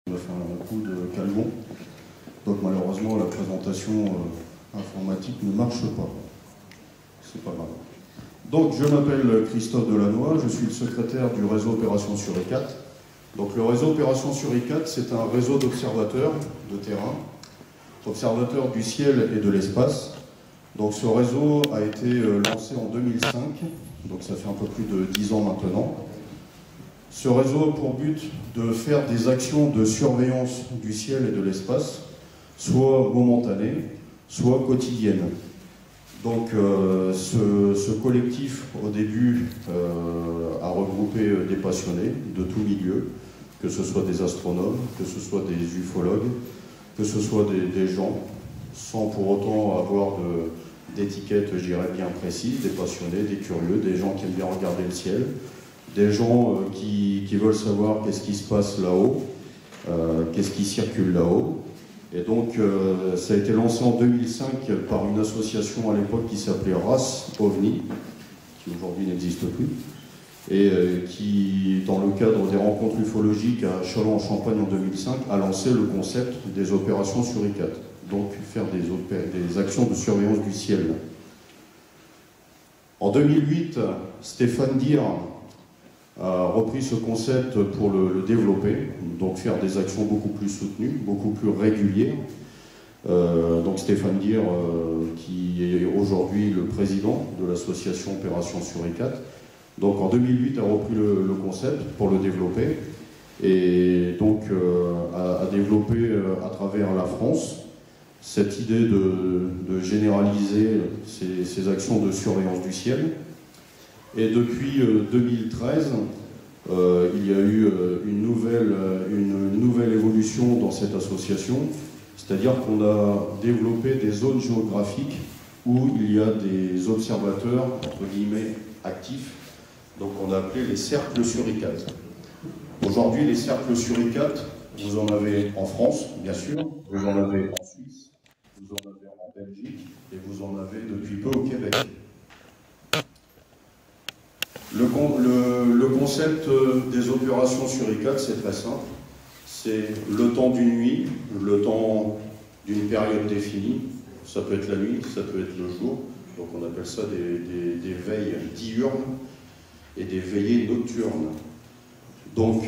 On a fait un coup de calmon. Donc malheureusement, la présentation informatique ne marche pas. C'est pas grave. Donc je m'appelle Christophe Delannoy, je suis le secrétaire du réseau Opération sur E4. Donc le réseau Opération sur E4, c'est un réseau d'observateurs de terrain, observateurs du ciel et de l'espace. Donc ce réseau a été lancé en 2005, donc ça fait un peu plus de 10 ans maintenant. Ce réseau a pour but de faire des actions de surveillance du ciel et de l'espace, soit momentanées, soit quotidiennes. Donc ce collectif, au début, a regroupé des passionnés de tous milieux, que ce soit des astronomes, que ce soit des ufologues, que ce soit des gens, sans pour autant avoir d'étiquette, je dirais, bien précise, des passionnés, des curieux, des gens qui aiment bien regarder le ciel, des gens qui veulent savoir qu'est-ce qui se passe là-haut, qu'est-ce qui circule là-haut. Et donc, ça a été lancé en 2005 par une association à l'époque qui s'appelait RAS OVNI, qui aujourd'hui n'existe plus, et qui, dans le cadre des rencontres ufologiques à Châlons-en-Champagne en 2005, a lancé le concept des opérations sur E4, donc faire des actions de surveillance du ciel. En 2008, Stéphane Dir a repris ce concept pour le développer, donc faire des actions beaucoup plus soutenues, beaucoup plus régulières. Donc Stéphane Dir, qui est aujourd'hui le président de l'association Opération sur E4, donc en 2008 a repris le concept pour le développer et donc a développé à travers la France cette idée de généraliser ces actions de surveillance du ciel. Et depuis 2013, il y a eu une nouvelle évolution dans cette association, c'est-à-dire qu'on a développé des zones géographiques où il y a des observateurs, entre guillemets, actifs, donc on a appelé les cercles sur E4. Aujourd'hui, les cercles sur E4, vous en avez en France, bien sûr, vous en avez en Suisse, vous en avez en Belgique, et vous en avez depuis peu au Québec. Le concept des opérations sur E4, c'est très simple. C'est le temps d'une nuit, le temps d'une période définie. Ça peut être la nuit, ça peut être le jour. Donc on appelle ça des veilles diurnes et des veillées nocturnes. Donc,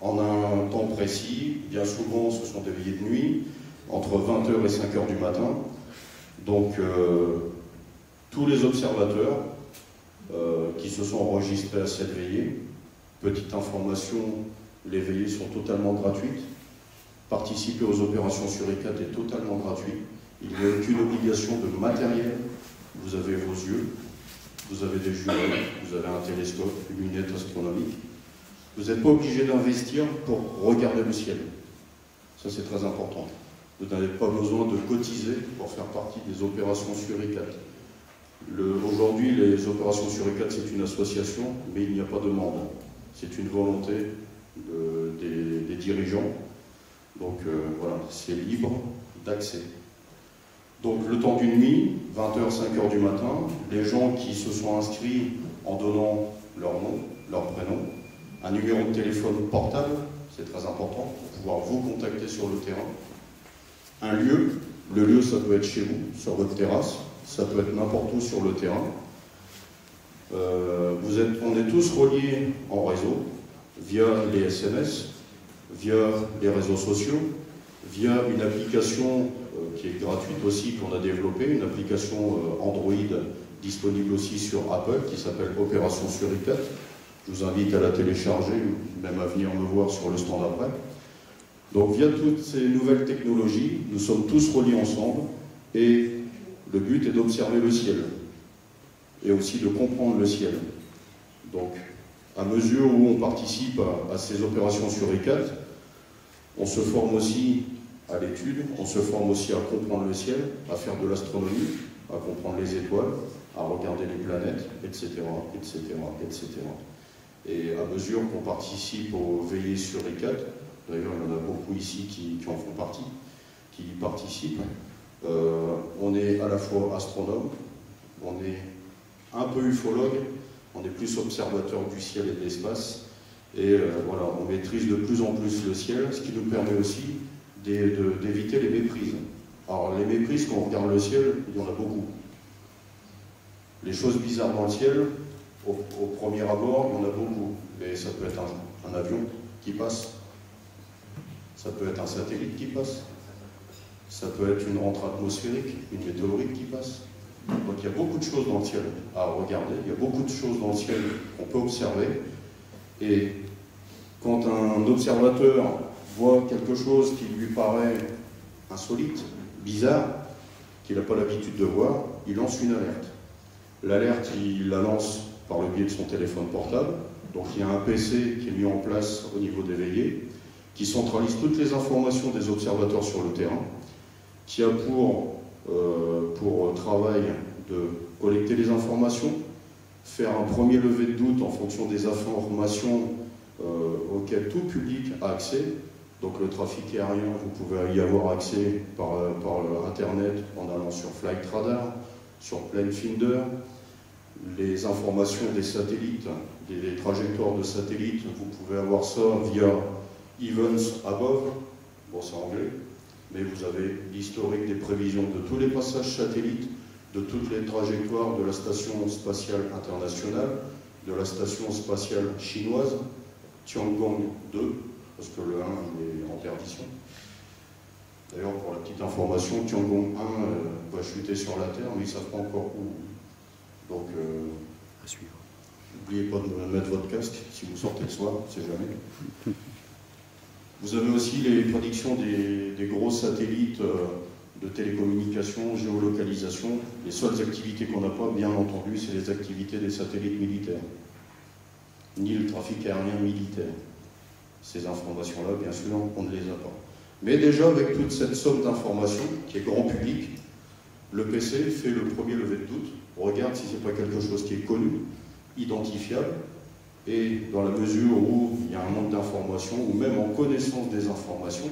en un temps précis, bien souvent ce sont des veillées de nuit, entre 20h et 5h du matin. Donc, tous les observateurs qui se sont enregistrés à cette veillée. Petite information, les veillées sont totalement gratuites. Participer aux opérations sur E4 est totalement gratuit. Il n'y a aucune obligation de matériel. Vous avez vos yeux, vous avez des jumelles, vous avez un télescope, une lunette astronomique. Vous n'êtes pas obligé d'investir pour regarder le ciel. Ça, c'est très important. Vous n'avez pas besoin de cotiser pour faire partie des opérations sur E4. Aujourd'hui, les opérations sur E4, c'est une association, mais il n'y a pas de membre. C'est une volonté des dirigeants. Donc voilà, c'est libre d'accès. Donc le temps d'une nuit, 20h, 5h du matin, les gens qui se sont inscrits en donnant leur nom, leur prénom, un numéro de téléphone portable, c'est très important pour pouvoir vous contacter sur le terrain. Un lieu, le lieu ça peut être chez vous, sur votre terrasse, ça peut être n'importe où sur le terrain. On est tous reliés en réseau, via les SMS, via les réseaux sociaux, via une application qui est gratuite aussi, qu'on a développée, une application Android disponible aussi sur Apple, qui s'appelle Opération sur E4. Je vous invite à la télécharger, même à venir me voir sur le stand après. Donc via toutes ces nouvelles technologies, nous sommes tous reliés ensemble, et le but est d'observer le ciel, et aussi de comprendre le ciel. Donc, à mesure où on participe à ces opérations sur E4, on se forme aussi à l'étude, on se forme aussi à comprendre le ciel, à faire de l'astronomie, à comprendre les étoiles, à regarder les planètes, etc., etc., etc. Et à mesure qu'on participe aux veillées sur E4, d'ailleurs il y en a beaucoup ici qui en font partie, qui y participent, on est à la fois astronome, on est un peu ufologue, on est plus observateur du ciel et de l'espace, Et voilà, on maîtrise de plus en plus le ciel, ce qui nous permet aussi d'éviter les méprises. Alors les méprises, quand on regarde le ciel, il y en a beaucoup. Les choses bizarres dans le ciel, au premier abord, il y en a beaucoup. Et ça peut être un avion qui passe, ça peut être un satellite qui passe, ça peut être une rentre atmosphérique, une météorite qui passe. Donc il y a beaucoup de choses dans le ciel à regarder, il y a beaucoup de choses dans le ciel qu'on peut observer. Et quand un observateur voit quelque chose qui lui paraît insolite, bizarre, qu'il n'a pas l'habitude de voir, il lance une alerte. L'alerte, il la lance par le biais de son téléphone portable. Donc il y a un PC qui est mis en place au niveau des veillées, qui centralise toutes les informations des observateurs sur le terrain, qui a pour travail de collecter les informations, faire un premier lever de doute en fonction des informations auxquelles tout public a accès. Donc le trafic aérien, vous pouvez y avoir accès par Internet en allant sur Flight Radar, sur Planefinder. Les informations des satellites, des trajectoires de satellites, vous pouvez avoir ça via Events Above, bon c'est anglais, mais vous avez l'historique des prévisions de tous les passages satellites, de toutes les trajectoires de la Station Spatiale Internationale, de la Station Spatiale Chinoise, Tiangong 2, parce que le 1 est en perdition. D'ailleurs, pour la petite information, Tiangong 1 va chuter sur la Terre, mais ils ne savent pas encore où. Donc, n'oubliez pas de mettre votre casque si vous sortez le soir, on ne sait jamais. Vous avez aussi les prédictions des gros satellites de télécommunications, géolocalisation. Les seules activités qu'on n'a pas, bien entendu, c'est les activités des satellites militaires, ni le trafic aérien militaire. Ces informations-là, bien sûr, on ne les a pas. Mais déjà, avec toute cette somme d'informations, qui est grand public, le PC fait le premier lever de doute, regarde si ce n'est pas quelque chose qui est connu, identifiable, et dans la mesure où il y a un manque d'informations, ou même en connaissance des informations,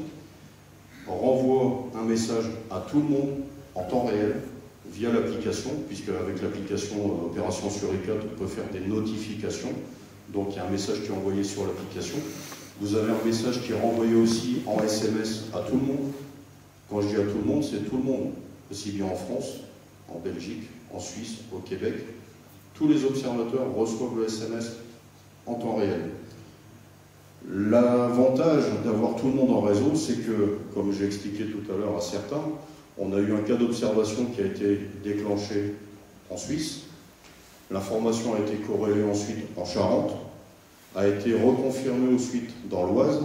on renvoie un message à tout le monde en temps réel, via l'application, puisque avec l'application Opération Suricate, on peut faire des notifications, donc il y a un message qui est envoyé sur l'application. Vous avez un message qui est renvoyé aussi en SMS à tout le monde. Quand je dis à tout le monde, c'est tout le monde, aussi bien en France, en Belgique, en Suisse, au Québec. Tous les observateurs reçoivent le SMS en temps réel. L'avantage d'avoir tout le monde en réseau, c'est que, comme j'ai expliqué tout à l'heure à certains, on a eu un cas d'observation qui a été déclenché en Suisse. L'information a été corrélée ensuite en Charente, a été reconfirmée ensuite dans l'Oise,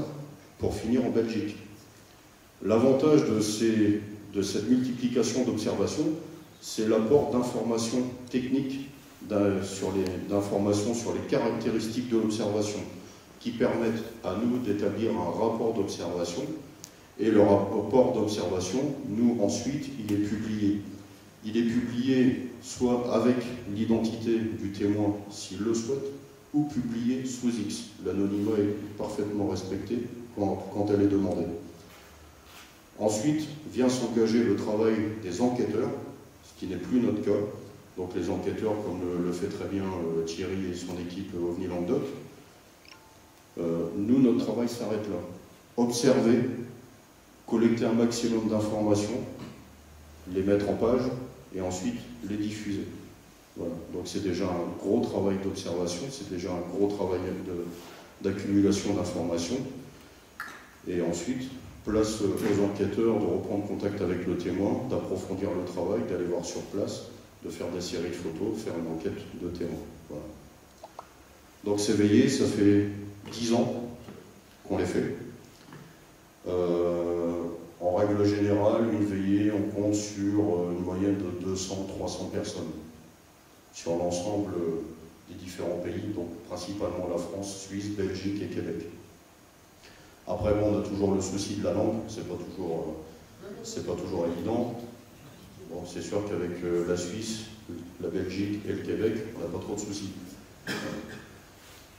pour finir en Belgique. L'avantage de cette multiplication d'observations, c'est l'apport d'informations techniques, d'informations sur les caractéristiques de l'observation, qui permettent à nous d'établir un rapport d'observation. Et le rapport d'observation, nous, ensuite, il est publié. Il est publié soit avec l'identité du témoin, s'il le souhaite, ou publié sous X. L'anonymat est parfaitement respecté quand elle est demandée. Ensuite vient s'engager le travail des enquêteurs, ce qui n'est plus notre cas. Donc les enquêteurs, comme le fait très bien Thierry et son équipe OVNI Languedoc, nous, notre travail s'arrête là. Observer, collecter un maximum d'informations, les mettre en page et ensuite les diffuser. Voilà. Donc c'est déjà un gros travail d'observation, c'est déjà un gros travail d'accumulation d'informations. Et ensuite, place aux enquêteurs de reprendre contact avec le témoin, d'approfondir le travail, d'aller voir sur place, de faire des séries de photos, faire une enquête de terrain. Voilà. Donc ces veillées, ça fait 10 ans qu'on les fait. En règle générale, une veillée, on compte sur une moyenne de 200-300 personnes sur l'ensemble des différents pays, donc principalement la France, Suisse, Belgique et Québec. Après, bon, on a toujours le souci de la langue, c'est pas toujours évident. Bon, c'est sûr qu'avec la Suisse, la Belgique et le Québec, on n'a pas trop de soucis.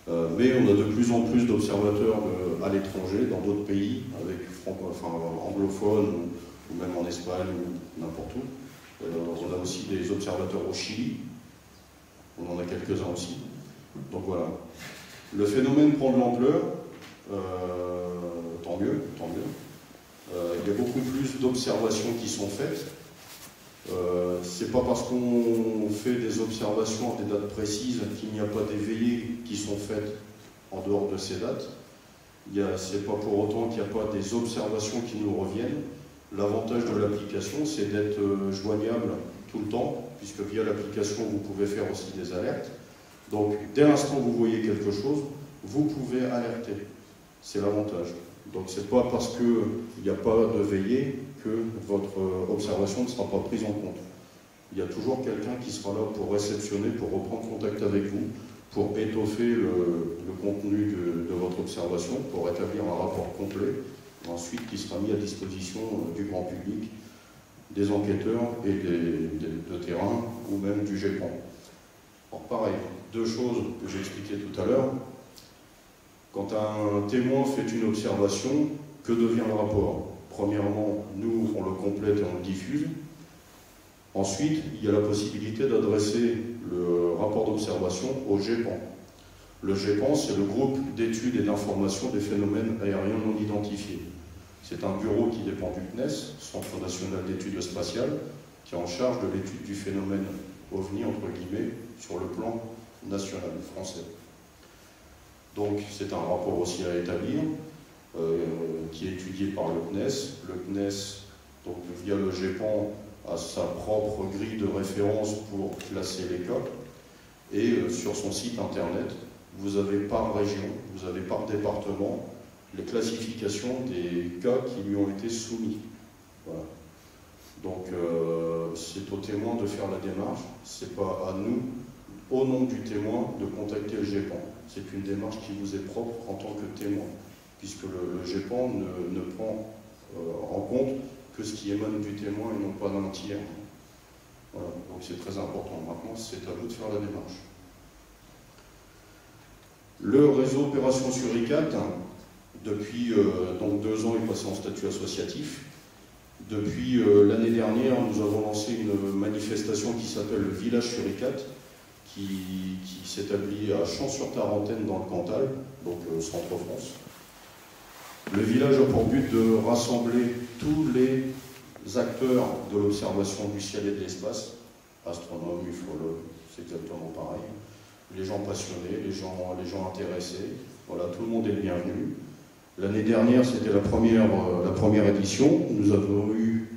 Mais on a de plus en plus d'observateurs à l'étranger, dans d'autres pays, avec anglophones ou même en Espagne ou n'importe où. On a aussi des observateurs au Chili, on en a quelques-uns aussi. Donc voilà. Le phénomène prend de l'ampleur, tant mieux, tant mieux. Il y a beaucoup plus d'observations qui sont faites. C'est pas parce qu'on fait des observations à des dates précises qu'il n'y a pas des veillées qui sont faites en dehors de ces dates. C'est pas pour autant qu'il n'y a pas des observations qui nous reviennent. L'avantage de l'application, c'est d'être joignable tout le temps, puisque via l'application, vous pouvez faire aussi des alertes. Donc, dès l'instant où vous voyez quelque chose, vous pouvez alerter. C'est l'avantage. Donc, c'est pas parce qu'il n'y a pas de veillée que votre observation ne sera pas prise en compte. Il y a toujours quelqu'un qui sera là pour réceptionner, pour reprendre contact avec vous, pour étoffer le contenu de votre observation, pour établir un rapport complet, ensuite qui sera mis à disposition du grand public, des enquêteurs et de terrain, ou même du GEPAN. Alors pareil, deux choses que j'ai expliquées tout à l'heure. Quand un témoin fait une observation, que devient le rapport? Premièrement, nous, on le complète et on le diffuse. Ensuite, il y a la possibilité d'adresser le rapport d'observation au GEPAN. Le GEPAN, c'est le groupe d'études et d'information des phénomènes aériens non identifiés. C'est un bureau qui dépend du CNES, Centre national d'études spatiales, qui est en charge de l'étude du phénomène OVNI, entre guillemets, sur le plan national français. Donc, c'est un rapport aussi à établir, qui est étudié par le CNES. Le CNES, donc, via le GEPAN, a sa propre grille de référence pour classer les cas. Et sur son site internet, vous avez par région, vous avez par département, les classifications des cas qui lui ont été soumis. Voilà. Donc, c'est au témoin de faire la démarche, c'est pas à nous, au nom du témoin, de contacter le GEPAN. C'est une démarche qui vous est propre en tant que témoin, puisque le GEPAN ne prend en compte que ce qui émane du témoin et non pas d'un tiers. Voilà. Donc c'est très important. Maintenant, c'est à vous de faire la démarche. Le réseau Opération Suricat, depuis donc 2 ans, est passé en statut associatif. Depuis l'année dernière, nous avons lancé une manifestation qui s'appelle le Village Suricat, qui s'établit à Champs-sur-Tarentaine dans le Cantal, donc centre-France. Le village a pour but de rassembler tous les acteurs de l'observation du ciel et de l'espace, astronomes, ufologues, c'est exactement pareil, les gens passionnés, les gens intéressés, voilà, tout le monde est le bienvenu. L'année dernière, c'était la première édition. Nous avons eu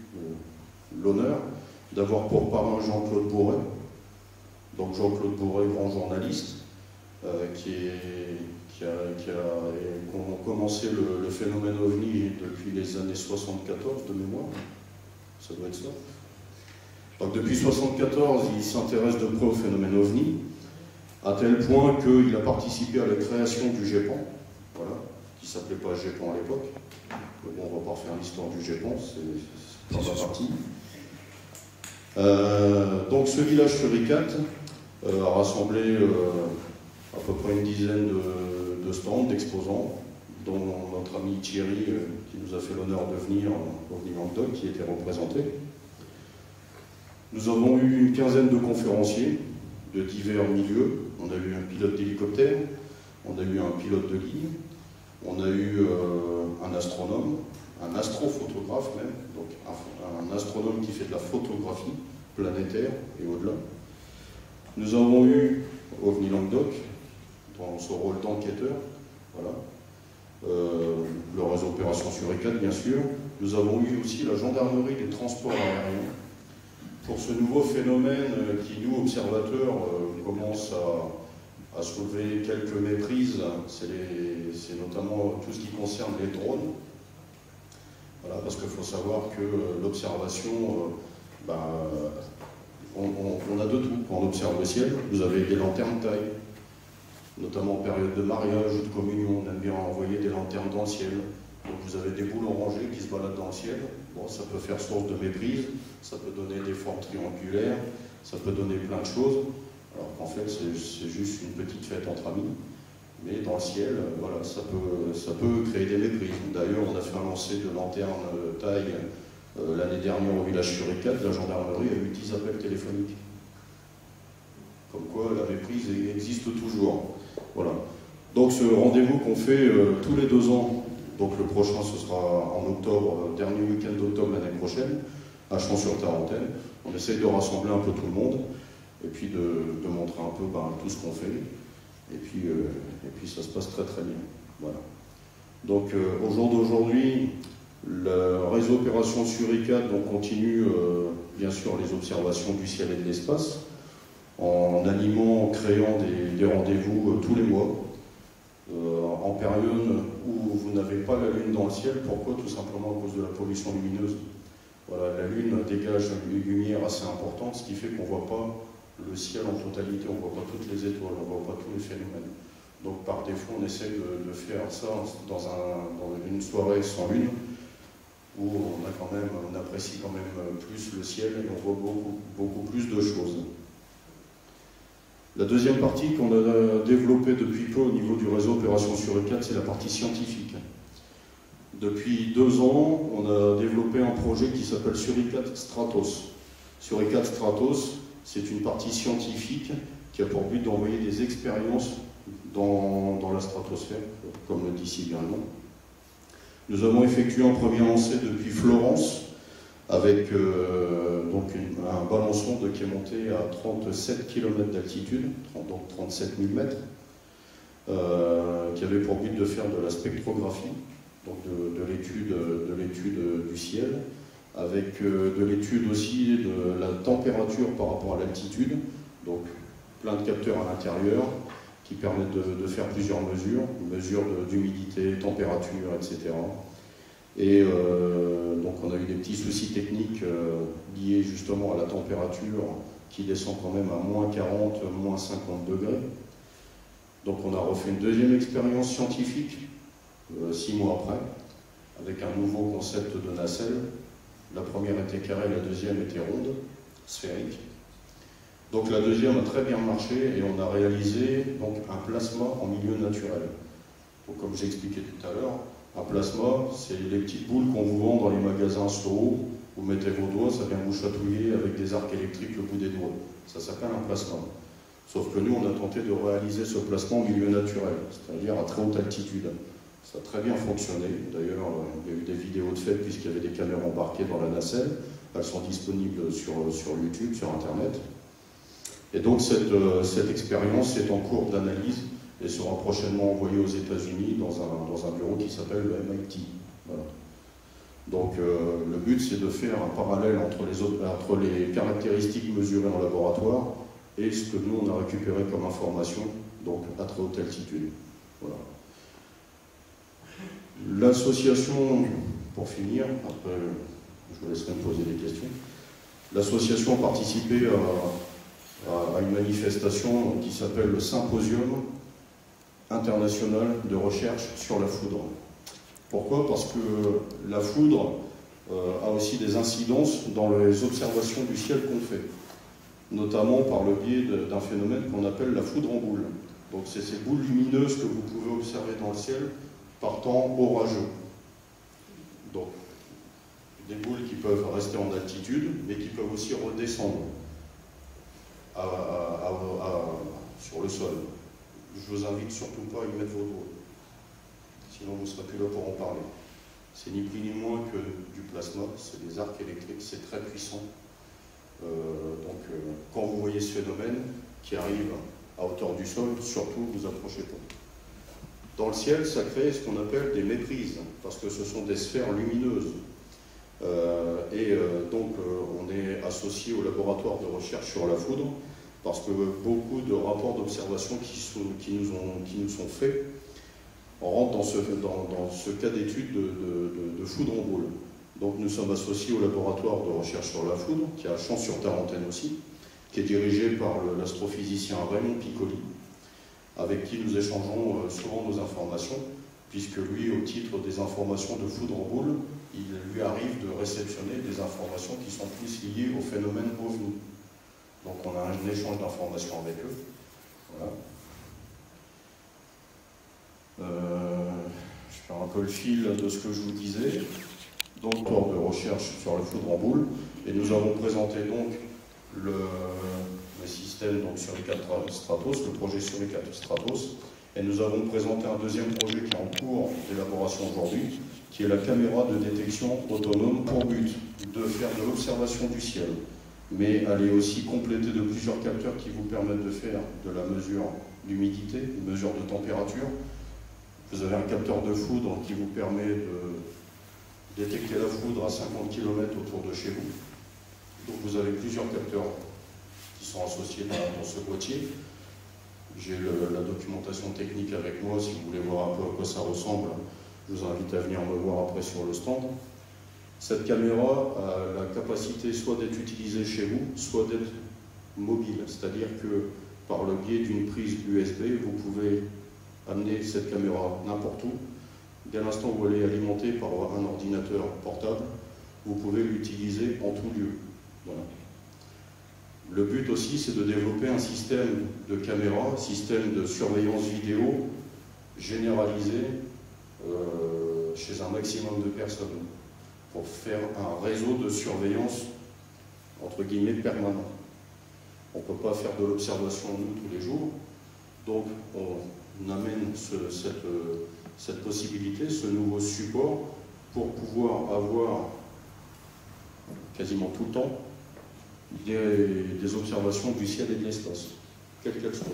l'honneur d'avoir pour parrain Jean-Claude Bourret. Donc Jean-Claude Bourret, grand journaliste, qui a commencé le phénomène OVNI depuis les années 74 de mémoire. Ça doit être ça. Donc depuis 1974, il s'intéresse de près au phénomène OVNI, à tel point qu'il a participé à la création du GEPAN, voilà, qui ne s'appelait pas GEPAN à l'époque. Mais bon, on ne va pas refaire l'histoire du GEPAN, c'est pas ma partie. Donc ce village Suricat a rassemblé à peu près une dizaine de stands, d'exposants, dont notre ami Thierry, qui nous a fait l'honneur de venir au OVNI Languedoc, qui était représenté. Nous avons eu une quinzaine de conférenciers de divers milieux. On a eu un pilote d'hélicoptère, on a eu un pilote de ligne, on a eu un astronome, un astrophotographe même, donc un astronome qui fait de la photographie planétaire et au-delà. Nous avons eu OVNI Languedoc, dans son rôle d'enquêteur, voilà. Le réseau Opération Suricat, bien sûr. Nous avons eu aussi la gendarmerie des transports aériens. Pour ce nouveau phénomène qui, nous, observateurs, commence à soulever quelques méprises, c'est notamment tout ce qui concerne les drones. Voilà, parce qu'il faut savoir que l'observation, on a de tout. Quand on observe le ciel, vous avez des lanternes de taille, notamment en période de mariage ou de communion, on aime bien envoyer des lanternes dans le ciel. Donc vous avez des boules orangées qui se baladent dans le ciel. Bon, ça peut faire source de méprise, ça peut donner des formes triangulaires, ça peut donner plein de choses, alors qu'en fait c'est juste une petite fête entre amis. Mais dans le ciel, voilà, ça peut créer des méprises. D'ailleurs, on a fait un lancer de lanterne taille l'année dernière au village Suricat. La gendarmerie a eu 10 appels téléphoniques. Comme quoi la méprise existe toujours. Voilà. Donc ce rendez-vous qu'on fait tous les 2 ans, donc le prochain ce sera en octobre, dernier week-end d'octobre l'année prochaine, à Champs-sur-Tarentaine. On essaye de rassembler un peu tout le monde et puis de montrer un peu tout ce qu'on fait. Et puis ça se passe très très bien. Voilà. Donc au jour d'aujourd'hui, le réseau Opération Suricate continue bien sûr les observations du ciel et de l'espace en animant, en créant des rendez-vous tous les mois. En période où vous n'avez pas la Lune dans le ciel. Pourquoi? Tout simplement à cause de la pollution lumineuse. Voilà, la Lune dégage une lumière assez importante, ce qui fait qu'on ne voit pas le ciel en totalité, on ne voit pas toutes les étoiles, on ne voit pas tous les phénomènes. Donc par défaut, on essaie de faire ça dans une soirée sans Lune, où on apprécie quand même plus le ciel et on voit beaucoup plus de choses. La deuxième partie qu'on a développée depuis peu au niveau du réseau Opération Suricate, c'est la partie scientifique. Depuis 2 ans, on a développé un projet qui s'appelle Suricate Stratos. Suricate Stratos, c'est une partie scientifique qui a pour but d'envoyer des expériences dans la stratosphère, comme le dit si bien le nom. Nous avons effectué un premier lancer depuis Florence, avec un ballon sonde qui est monté à 37 km d'altitude, donc 37 000 mètres, qui avait pour but de faire de la spectrographie, donc de l'étude du ciel, avec de l'étude aussi de la température par rapport à l'altitude, donc plein de capteurs à l'intérieur qui permettent de faire plusieurs mesures d'humidité, température, etc. Et donc on a eu des petits soucis techniques liés justement à la température qui descend quand même à moins 40, moins 50 degrés. Donc on a refait une deuxième expérience scientifique 6 mois après, avec un nouveau concept de nacelle. La première était carrée, la deuxième était ronde, sphérique. Donc la deuxième a très bien marché et on a réalisé donc, un plasma en milieu naturel. Donc, comme j'ai expliqué tout à l'heure, un plasma, c'est les petites boules qu'on vous vend dans les magasins Soho. Vous mettez vos doigts, ça vient vous chatouiller avec des arcs électriques le bout des doigts. Ça s'appelle un plasma. Sauf que nous, on a tenté de réaliser ce plasma en milieu naturel, c'est-à-dire à très haute altitude. Ça a très bien fonctionné. D'ailleurs, il y a eu des vidéos de fait puisqu'il y avait des caméras embarquées dans la nacelle. Elles sont disponibles sur YouTube, sur Internet. Et donc cette expérience est en cours d'analyse et sera prochainement envoyée aux États-Unis dans un bureau qui s'appelle le MIT. Voilà. Donc le but, c'est de faire un parallèle entre les caractéristiques mesurées en laboratoire et ce que nous, on a récupéré comme information, donc à très haute altitude. Voilà. L'association, pour finir, après je vous laisserai me poser des questions, l'association a participé à une manifestation qui s'appelle le Symposium international de recherche sur la foudre. Pourquoi? Parce que la foudre a aussi des incidences dans les observations du ciel qu'on fait, notamment par le biais d'un phénomène qu'on appelle la foudre en boule. Donc c'est ces boules lumineuses que vous pouvez observer dans le ciel par temps orageux. Donc des boules qui peuvent rester en altitude, mais qui peuvent aussi redescendre sur le sol. Je vous invite surtout pas à y mettre vos doigts, sinon vous ne serez plus là pour en parler. C'est ni plus ni moins que du plasma, c'est des arcs électriques, c'est très puissant. Quand vous voyez ce phénomène qui arrive à hauteur du sol, surtout vous approchez pas. Dans le ciel, ça crée ce qu'on appelle des méprises, parce que ce sont des sphères lumineuses. On est associé au laboratoire de recherche sur la foudre, parce que beaucoup de rapports d'observation qui nous sont faits, on rentre dans ce cas d'étude de foudre en boule. Donc nous sommes associés au laboratoire de recherche sur la foudre, qui est à Champs-sur-Tarentaine aussi, qui est dirigé par l'astrophysicien Raymond Piccoli, avec qui nous échangeons souvent nos informations, puisque lui, au titre des informations de foudre en boule, il lui arrive de réceptionner des informations qui sont plus liées au phénomène OVNI. Donc on a un échange d'informations avec eux. Voilà. Je fais un peu le fil de ce que je vous disais. Donc, rapport de recherche sur la foudre en boule. Et nous avons présenté donc le système donc, Suricate Stratos, le projet Suricate Stratos. Et nous avons présenté un deuxième projet qui est en cours d'élaboration aujourd'hui, qui est la caméra de détection autonome pour but de faire de l'observation du ciel. Mais elle est aussi complétée de plusieurs capteurs qui vous permettent de faire de la mesure d'humidité, une mesure de température. Vous avez un capteur de foudre qui vous permet de détecter la foudre à 50 km autour de chez vous. Donc vous avez plusieurs capteurs qui sont associés dans ce boîtier. J'ai la documentation technique avec moi, si vous voulez voir un peu à quoi ça ressemble, je vous invite à venir me voir après sur le stand. Cette caméra a la capacité soit d'être utilisée chez vous, soit d'être mobile, c'est-à-dire que par le biais d'une prise USB, vous pouvez amener cette caméra n'importe où. Dès l'instant où elle est alimentée par un ordinateur portable, vous pouvez l'utiliser en tout lieu. Voilà. Le but aussi, c'est de développer un système de caméra, un système de surveillance vidéo généralisé chez un maximum de personnes, pour faire un réseau de surveillance, entre guillemets, permanent. On ne peut pas faire de l'observation, nous, tous les jours. Donc, on amène cette possibilité, ce nouveau support, pour pouvoir avoir, quasiment tout le temps, des observations du ciel et de l'espace, quelles qu'elles soient.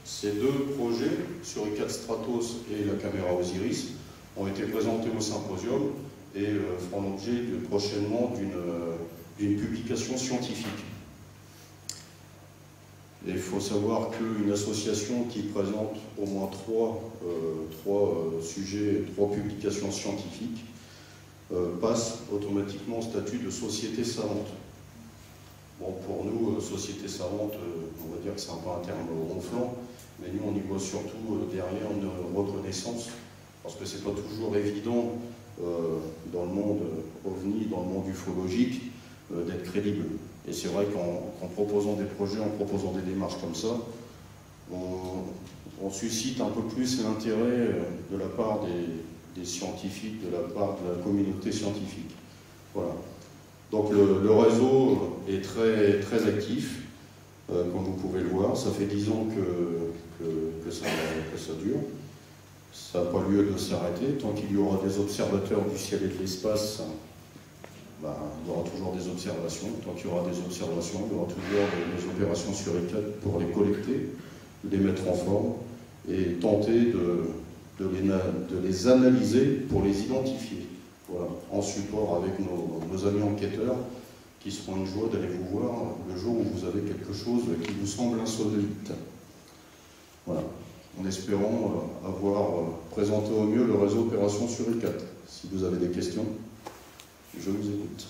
Ces deux projets, Suricat Stratos et la caméra Osiris, ont été présentés au symposium et feront l'objet prochainement d'une publication scientifique. Et il faut savoir qu'une association qui présente au moins trois sujets, 3 publications scientifiques, passe automatiquement au statut de société savante. Bon, pour nous, société savante, on va dire que c'est un peu un terme ronflant, mais nous, on y voit surtout derrière une reconnaissance, parce que c'est pas toujours évident dans le monde OVNI, dans le monde ufologique, d'être crédible. Et c'est vrai qu'en proposant des projets, en proposant des démarches comme ça, on suscite un peu plus l'intérêt de la part des scientifiques, de la part de la communauté scientifique. Voilà. Donc le réseau est très, très actif, comme vous pouvez le voir. Ça fait 10 ans que ça dure. Ça n'a pas lieu de s'arrêter. Tant qu'il y aura des observateurs du ciel et de l'espace, il y aura toujours des observations. Tant qu'il y aura des observations, il y aura toujours des opérations sur Suricat pour les collecter, les mettre en forme et tenter de les analyser pour les identifier. Voilà, en support avec nos amis enquêteurs qui seront une joie d'aller vous voir le jour où vous avez quelque chose qui vous semble insolite. Voilà, en espérant avoir présenté au mieux le réseau Opération Suricat. Si vous avez des questions, je vous écoute.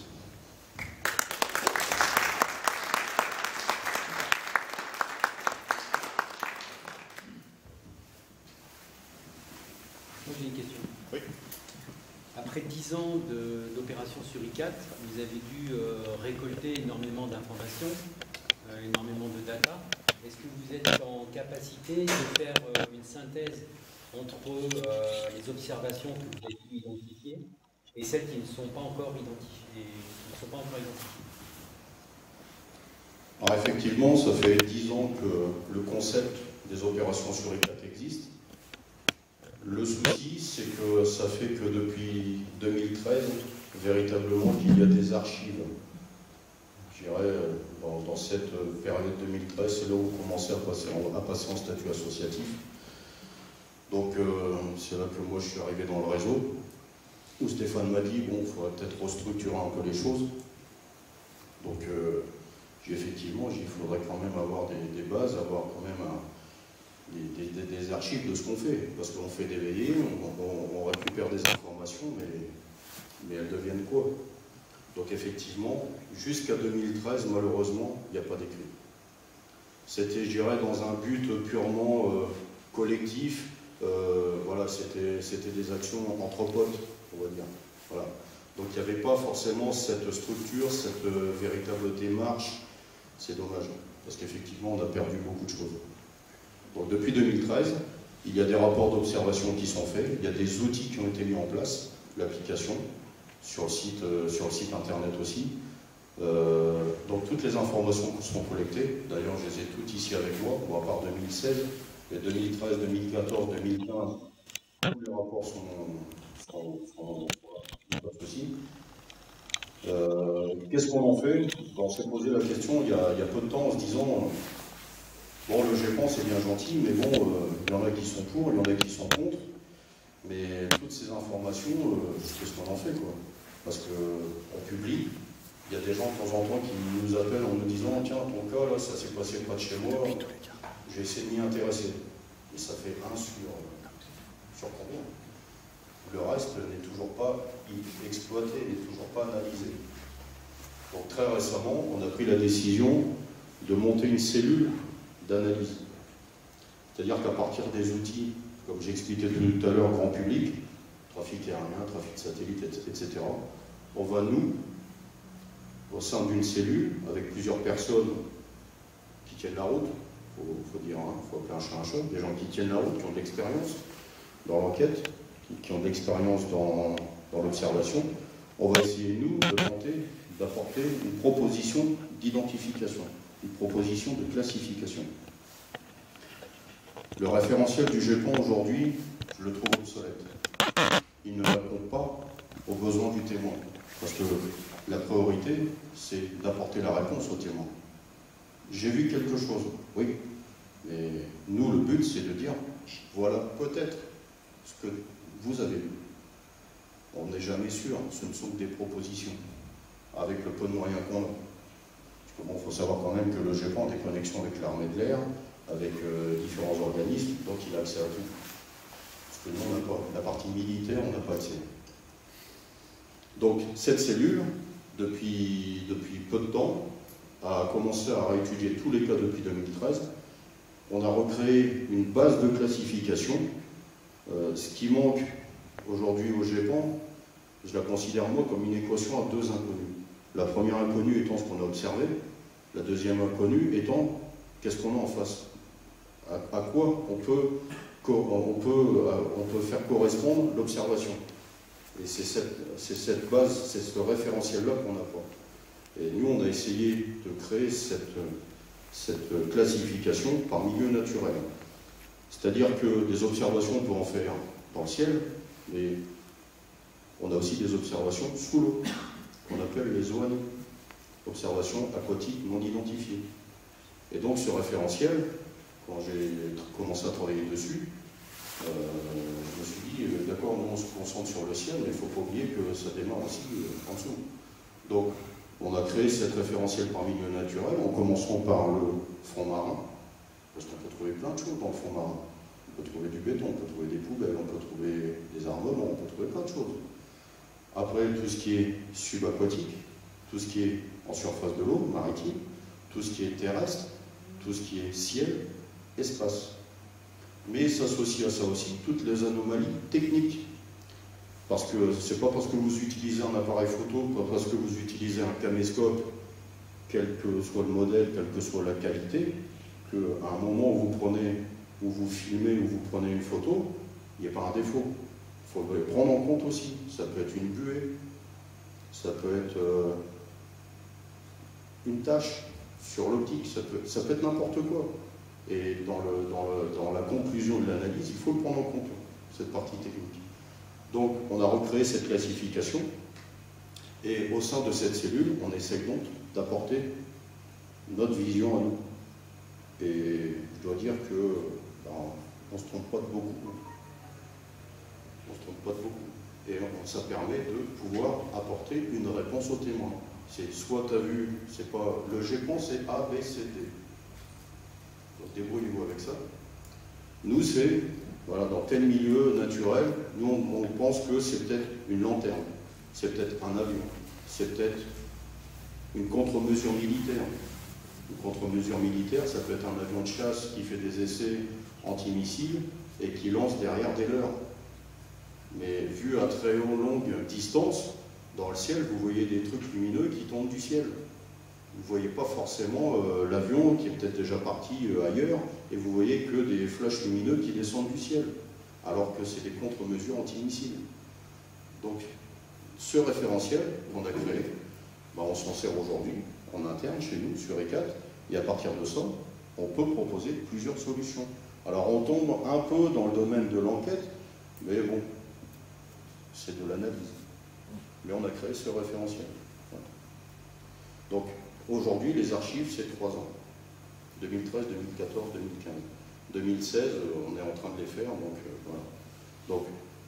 Moi j'ai une question. Oui. Après 10 ans d'opération Suricat, vous avez dû récolter énormément d'informations, énormément de data. Est-ce que vous êtes en capacité de faire une synthèse entre les observations que vous avez pu identifier et celles qui ne sont pas encore identifiées, Alors effectivement, ça fait 10 ans que le concept des opérations Suricat existe. Le souci, c'est que ça fait que depuis 2013, véritablement, qu'il y a des archives. Je dirais, dans cette période 2013, c'est là où on commençait à passer en statut associatif. Donc, c'est là que moi je suis arrivé dans le réseau, où Stéphane m'a dit, bon, il faudrait peut-être restructurer un peu les choses. Donc, effectivement, il faudrait quand même avoir des bases, avoir quand même des archives de ce qu'on fait, parce qu'on fait des veillées, on récupère des informations, mais elles deviennent quoi? Donc effectivement, jusqu'à 2013, malheureusement, il n'y a pas d'écrit. C'était, je dirais, dans un but purement collectif, voilà, c'était des actions entre potes, on va dire. Voilà. Donc il n'y avait pas forcément cette structure, cette véritable démarche. C'est dommage, parce qu'effectivement, on a perdu beaucoup de choses. Donc depuis 2013, il y a des rapports d'observation qui sont faits, il y a des outils qui ont été mis en place, l'application, sur le site internet aussi. Donc toutes les informations qui sont collectées, d'ailleurs je les ai toutes ici avec moi, bon, à part 2016, Et 2013, 2014, 2015, tous les rapports sont pas de souci. Qu'est-ce qu'on en fait? On s'est posé la question il y a peu de temps en se disant bon, le GEPAN c'est bien gentil, mais bon, il y en a qui sont pour, il y en a qui sont contre. Mais toutes ces informations, qu'est-ce qu'on en fait, quoi? Parce qu'on publie, il y a des gens de temps en temps qui nous appellent en nous disant tiens, ton cas là, ça s'est passé près de chez moi, j'ai essayé de m'y intéresser. Et ça fait 1 sur combien? Le reste n'est toujours pas exploité, n'est toujours pas analysé. Donc très récemment, on a pris la décision de monter une cellule d'analyse. C'est-à-dire qu'à partir des outils, comme j'expliquais tout à l'heure, grand public, trafic aérien, trafic satellite, etc., on va nous, au sein d'une cellule, avec plusieurs personnes qui tiennent la route, il faut dire, il faut appeler un chat un chat, des gens qui tiennent la route, qui ont de l'expérience dans l'enquête, qui ont de l'expérience dans l'observation, on va essayer, nous, de tenter d'apporter une proposition d'identification, une proposition de classification. Le référentiel du GEPAN aujourd'hui, je le trouve obsolète. Il ne répond pas aux besoins du témoin. Parce que la priorité, c'est d'apporter la réponse au témoin. J'ai vu quelque chose, oui, mais nous, le but, c'est de dire, voilà peut-être ce que vous avez vu. On n'est jamais sûr, ce ne sont que des propositions, avec le peu de moyens qu'on a. Parce que bon, il faut savoir quand même que le GEPAN a des connexions avec l'armée de l'air, avec différents organismes, donc il a accès à tout. Parce que nous, on n'a pas. La partie militaire, on n'a pas accès. Donc, cette cellule, depuis peu de temps, a commencé à réétudier tous les cas depuis 2013. On a recréé une base de classification. Ce qui manque aujourd'hui au GEPAN, je la considère moi comme une équation à 2 inconnues. La première inconnue étant ce qu'on a observé, la deuxième inconnue étant qu'est-ce qu'on a en face. À quoi on peut faire correspondre l'observation. Et c'est cette base, c'est ce référentiel-là qu'on n'a pas. Et nous, on a essayé de créer cette classification par milieu naturel. C'est-à-dire que des observations, on peut en faire dans le ciel, mais on a aussi des observations sous l'eau, qu'on appelle les OANI, observations aquatiques non identifiées. Et donc ce référentiel, quand j'ai commencé à travailler dessus, je me suis dit, d'accord, nous on se concentre sur le ciel, mais il ne faut pas oublier que ça démarre aussi en dessous. Donc on a créé cette référentiel par milieu naturel, en commençant par le fond marin, parce qu'on peut trouver plein de choses dans le fond marin. On peut trouver du béton, on peut trouver des poubelles, on peut trouver des armements, on peut trouver plein de choses. Après, tout ce qui est subaquatique, tout ce qui est en surface de l'eau, maritime, tout ce qui est terrestre, tout ce qui est ciel, espace. Mais s'associe à ça aussi toutes les anomalies techniques. Parce que c'est pas parce que vous utilisez un appareil photo, pas parce que vous utilisez un caméscope, quel que soit le modèle, quelle que soit la qualité, qu'à un moment où vous prenez, où vous filmez, où vous prenez une photo, il n'y a pas un défaut. Il faut le prendre en compte aussi. Ça peut être une buée, ça peut être une tache sur l'optique, ça peut être n'importe quoi. Et dans la conclusion de l'analyse, il faut le prendre en compte, cette partie technique. Donc, on a recréé cette classification, et au sein de cette cellule, on essaie donc d'apporter notre vision à nous. Et je dois dire que on ne se trompe pas de beaucoup. On ne se trompe pas de beaucoup. Et ça permet de pouvoir apporter une réponse au témoin. C'est soit tu as vu, c'est pas le GEPAN, c'est A, B, C, D. Donc débrouillez-vous avec ça. Nous, c'est, voilà, dans tel milieu naturel, nous on pense que c'est peut-être une lanterne, c'est peut-être un avion, c'est peut-être une contre-mesure militaire. Une contre-mesure militaire, ça peut être un avion de chasse qui fait des essais antimissiles et qui lance derrière des leurres. Mais vu à très longue distance, dans le ciel, vous voyez des trucs lumineux qui tombent du ciel. Vous ne voyez pas forcément l'avion qui est peut-être déjà parti ailleurs, et vous voyez que des flashs lumineux qui descendent du ciel, alors que c'est des contre-mesures antimissiles. Donc, ce référentiel qu'on a créé, on s'en sert aujourd'hui en interne chez nous, sur ECAT, et à partir de ça, on peut proposer plusieurs solutions. Alors on tombe un peu dans le domaine de l'enquête, mais bon, c'est de l'analyse. Mais on a créé ce référentiel. Voilà. Donc aujourd'hui, les archives, c'est 3 ans. 2013, 2014, 2015. 2016, on est en train de les faire, donc voilà. Donc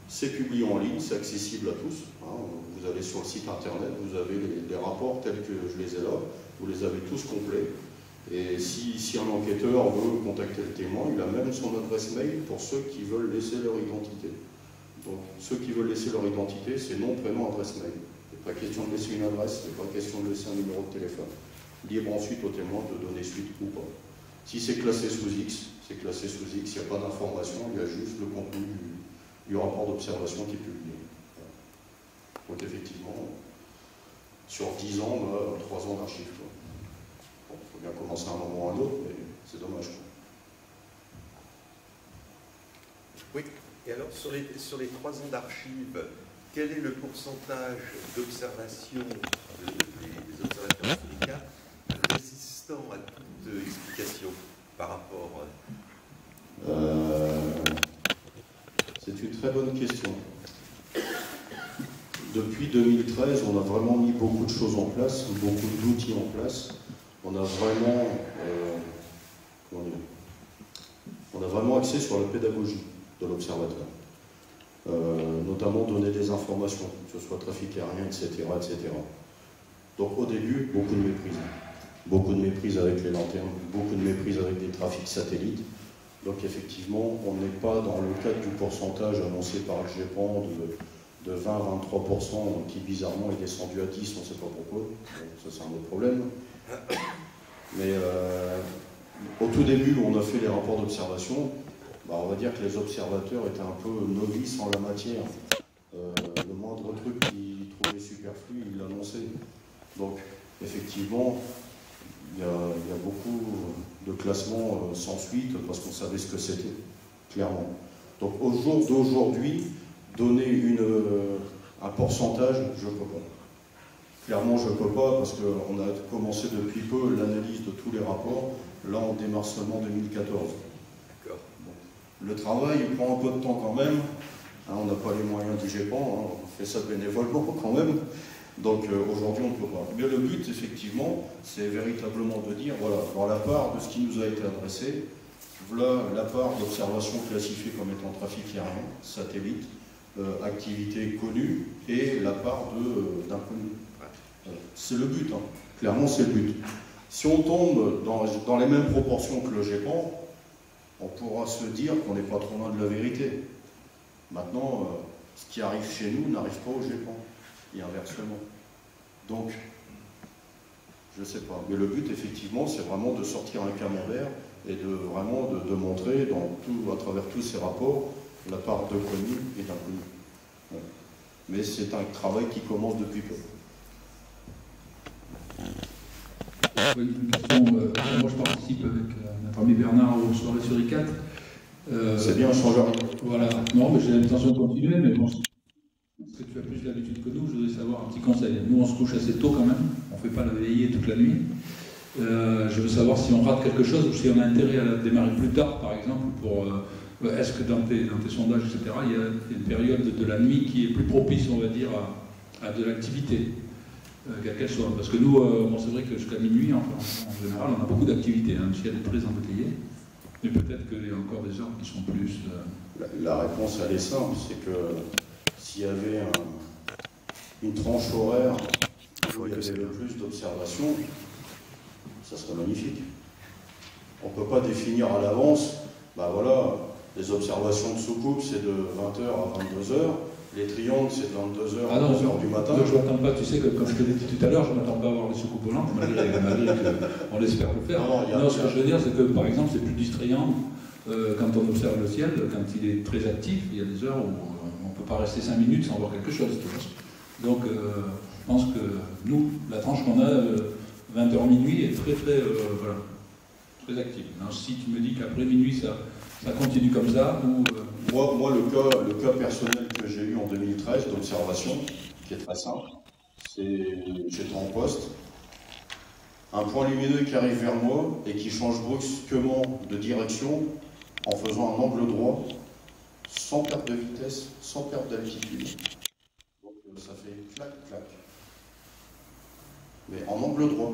c'est publié en ligne, c'est accessible à tous. Hein. Vous allez sur le site internet, vous avez les rapports tels que je les ai là, vous les avez tous complets. Et si un enquêteur veut contacter le témoin, il a même son adresse mail pour ceux qui veulent laisser leur identité. Donc ceux qui veulent laisser leur identité, c'est nom, prénom, adresse mail. Il n'est pas question de laisser une adresse, il n'est pas question de laisser un numéro de téléphone. Libre ensuite au témoin de donner suite ou pas. Si c'est classé sous X, c'est classé sous X, il n'y a pas d'information, il y a juste le contenu du rapport d'observation qui est publié. Donc effectivement, sur 10 ans, 3 ans d'archives. Bon, il faut bien commencer à un moment ou à un autre, mais c'est dommage. Oui, et alors sur les 3 ans d'archives, quel est le pourcentage d'observation des observateurs syndicats résistant à toute explication par rapport C'est une très bonne question. Depuis 2013, on a vraiment mis beaucoup de choses en place, beaucoup d'outils en place. On a vraiment axé sur la pédagogie de l'observateur. Notamment donner des informations, que ce soit trafic aérien, etc., etc. Donc au début, beaucoup de méprise. Beaucoup de méprise avec les lanternes, beaucoup de méprise avec des trafics satellites. Donc effectivement, on n'est pas dans le cadre du pourcentage annoncé par le GEPAN de 20-23% qui bizarrement est descendu à 10, on ne sait pas pourquoi. Ça c'est un autre problème. Mais au tout début, où on a fait les rapports d'observation, on va dire que les observateurs étaient un peu novices en la matière. Le moindre truc qu'ils trouvaient superflu, ils l'annonçaient. Donc effectivement, il y a beaucoup de classements sans suite parce qu'on savait ce que c'était, clairement. Donc au jour d'aujourd'hui, donner un pourcentage, je ne peux pas. Clairement, je ne peux pas parce qu'on a commencé depuis peu l'analyse de tous les rapports. Là, on démarre seulement 2014. D'accord. Bon. Le travail prend un peu de temps quand même. Hein, on n'a pas les moyens du GEPAN, hein, on fait ça bénévolement quand même. Donc aujourd'hui, on ne peut pas. Mais le but, effectivement, c'est véritablement de dire, voilà, dans la part de ce qui nous a été adressé, voilà la part d'observation classifiée comme étant trafic aérien, satellite, activité connue, et la part d'inconnu. C'est le but, hein. Clairement, c'est le but. Si on tombe dans les mêmes proportions que le GEPAN, on pourra se dire qu'on n'est pas trop loin de la vérité. Maintenant, ce qui arrive chez nous n'arrive pas au GEPAN. Et inversement. Donc, je ne sais pas. Mais le but, effectivement, c'est vraiment de sortir un camembert et vraiment de montrer à travers tous ces rapports la part de connu et d'inconnu. Bon. Mais c'est un travail qui commence depuis peu. Oui, une question. Moi, je participe avec notre ami Bernard aux soirées sur ICAT. C'est bien, change rien. Voilà. Non, mais j'ai l'intention de continuer, mais bon. Parce que tu as plus l'habitude que nous, je voudrais savoir un petit conseil. Nous, on se couche assez tôt quand même, on ne fait pas la veillée toute la nuit. Je veux savoir si on rate quelque chose ou si on a intérêt à la démarrer plus tard, par exemple, est-ce que dans tes sondages, etc., il y a une période de la nuit qui est plus propice, on va dire, à de l'activité, quelle qu'elle soit. Parce que nous, bon, c'est vrai que jusqu'à minuit, enfin, en général, on a beaucoup d'activités, hein, le ciel est très embouteillé, mais peut-être qu'il y a encore des heures qui sont plus... La réponse, elle est simple, c'est que s'il y avait une tranche horaire où il y avait le plus d'observations, ça serait magnifique. On ne peut pas définir à l'avance, voilà, les observations de soucoupe, c'est de 20h à 22h, les triangles, c'est de 22h à 2h du matin. Je ne m'attends pas, tu sais, comme je te l'ai dit tout à l'heure, je ne m'attends pas à avoir les soucoupes volantes, malgré qu'on espère le faire. Non, ce que je veux dire, c'est que, par exemple, c'est plus distrayant quand on observe le ciel, quand il est très actif, il y a des heures où on ne peut pas rester 5 minutes sans voir quelque chose. Donc, je pense que nous, la tranche qu'on a, 20h minuit, est très, voilà, très active. Alors, si tu me dis qu'après minuit, ça continue comme ça, ou... Moi, le cas personnel que j'ai eu en 2013 d'observation, qui est très simple, c'est j'étais en poste, un point lumineux qui arrive vers moi et qui change brusquement de direction, en faisant un angle droit, sans perte de vitesse, sans perte d'altitude. Donc ça fait clac-clac. Mais en angle droit.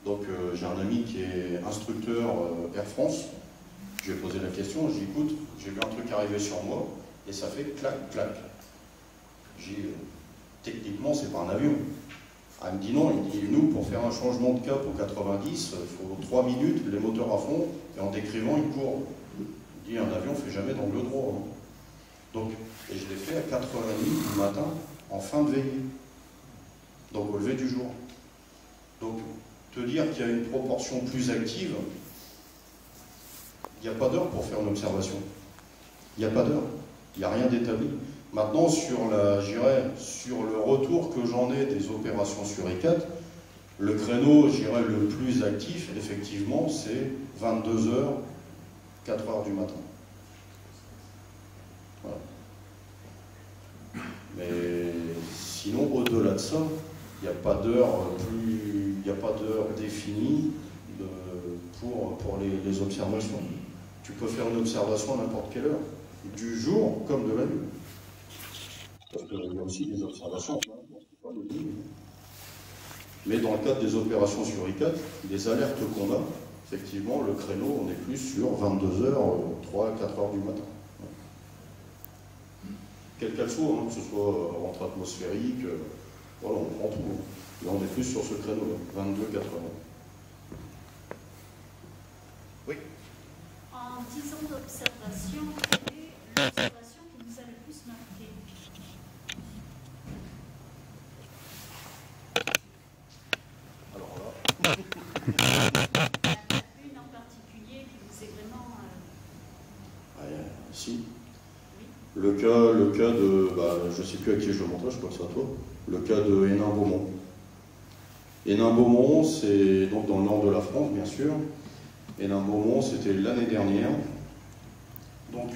Donc j'ai un ami qui est instructeur Air France. Je lui ai posé la question, j'ai dit écoute, j'ai vu un truc arriver sur moi et ça fait clac-clac. J'ai dit techniquement c'est pas un avion. Ah, il me dit non, il dit nous pour faire un changement de cap au 90, il faut 3 minutes, les moteurs à fond et en décrivant une courbe. Il dit un avion ne fait jamais d'angle droit. Hein. Donc, et je l'ai fait à 4h30 du matin en fin de veillée. Donc au lever du jour. Donc te dire qu'il y a une proportion plus active, il n'y a pas d'heure pour faire une observation. Il n'y a pas d'heure. Il n'y a rien d'établi. Maintenant, sur le retour que j'en ai des opérations sur ICAT, le créneau, le plus actif, effectivement, c'est 22h, 4h du matin. Voilà. Mais sinon, au-delà de ça, il n'y a pas d'heure définie pour les observations. Tu peux faire une observation à n'importe quelle heure, du jour comme de la nuit. Parce qu'il y a aussi des observations, pas de nuit. Mais dans le cadre des opérations sur ICAT, les alertes qu'on a, effectivement, le créneau, on est plus sur 22h, 3 à 4h du matin. Quelle qu'elle soit, hein, que ce soit rentrée atmosphérique, voilà, on prend tout. Là, on est plus sur ce créneau, 22-4h. Oui. En 10 ans d'observation, quelle est l'observation qui vous a le plus marqué? Alors là. Une en particulier qui vous est vraiment. Si. Le cas de. Je ne sais plus à qui je le montre, je crois que c'est à toi. Le cas de Hénin-Beaumont. Hénin-Beaumont, c'est donc dans le nord de la France, bien sûr. Hénin-Beaumont, c'était l'année dernière. Donc,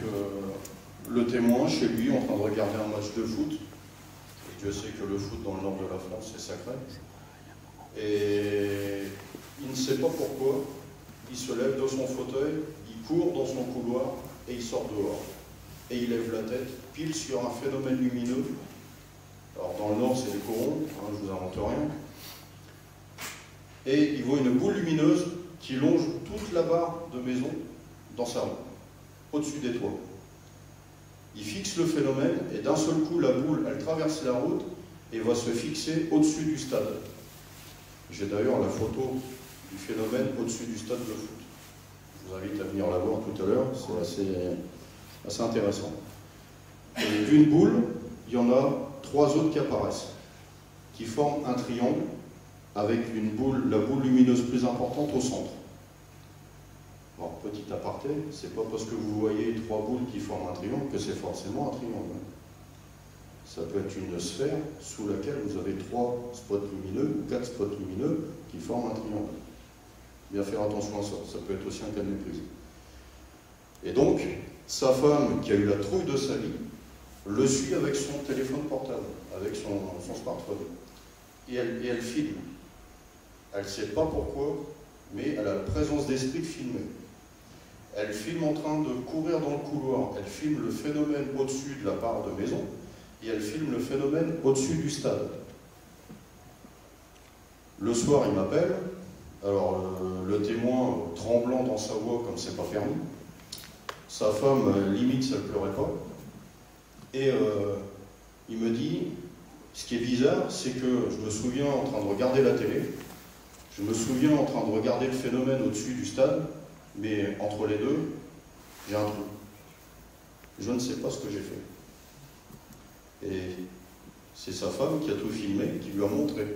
le témoin, chez lui, en train de regarder un match de foot. Et Dieu sait que le foot dans le nord de la France, c'est sacré. Et il ne sait pas pourquoi. Il se lève de son fauteuil, il court dans son couloir et il sort dehors. Et il lève la tête, pile sur un phénomène lumineux. Alors, dans le nord, c'est les corons, hein, je vous invente rien. Et il voit une boule lumineuse qui longe toute la barre de maison dans sa rue, au-dessus des toits. Il fixe le phénomène et d'un seul coup, la boule, elle traverse la route et va se fixer au-dessus du stade. J'ai d'ailleurs la photo du phénomène au-dessus du stade de foot. Je vous invite à venir la voir tout à l'heure, c'est assez intéressant. Et d'une boule, il y en a 3 autres qui apparaissent, qui forment un triangle avec la boule lumineuse plus importante au centre. Bon, petit aparté, c'est pas parce que vous voyez 3 boules qui forment un triangle que c'est forcément un triangle. Ça peut être une sphère sous laquelle vous avez 3 spots lumineux ou 4 spots lumineux qui forment un triangle. Bien faire attention à ça, ça peut être aussi un cas de méprise. Et donc, sa femme, qui a eu la trouille de sa vie, le suit avec son téléphone portable, avec son smartphone. Et elle filme. Elle ne sait pas pourquoi, mais elle a la présence d'esprit de filmer. Elle filme en train de courir dans le couloir, elle filme le phénomène au-dessus de la barre de maison, et elle filme le phénomène au-dessus du stade. Le soir, il m'appelle, alors le témoin tremblant dans sa voix comme c'est pas permis, sa femme limite ça ne pleurait pas, et il me dit, ce qui est bizarre, c'est que je me souviens en train de regarder la télé, je me souviens en train de regarder le phénomène au-dessus du stade, mais entre les deux, j'ai un trou. Je ne sais pas ce que j'ai fait. Et c'est sa femme qui a tout filmé, qui lui a montré.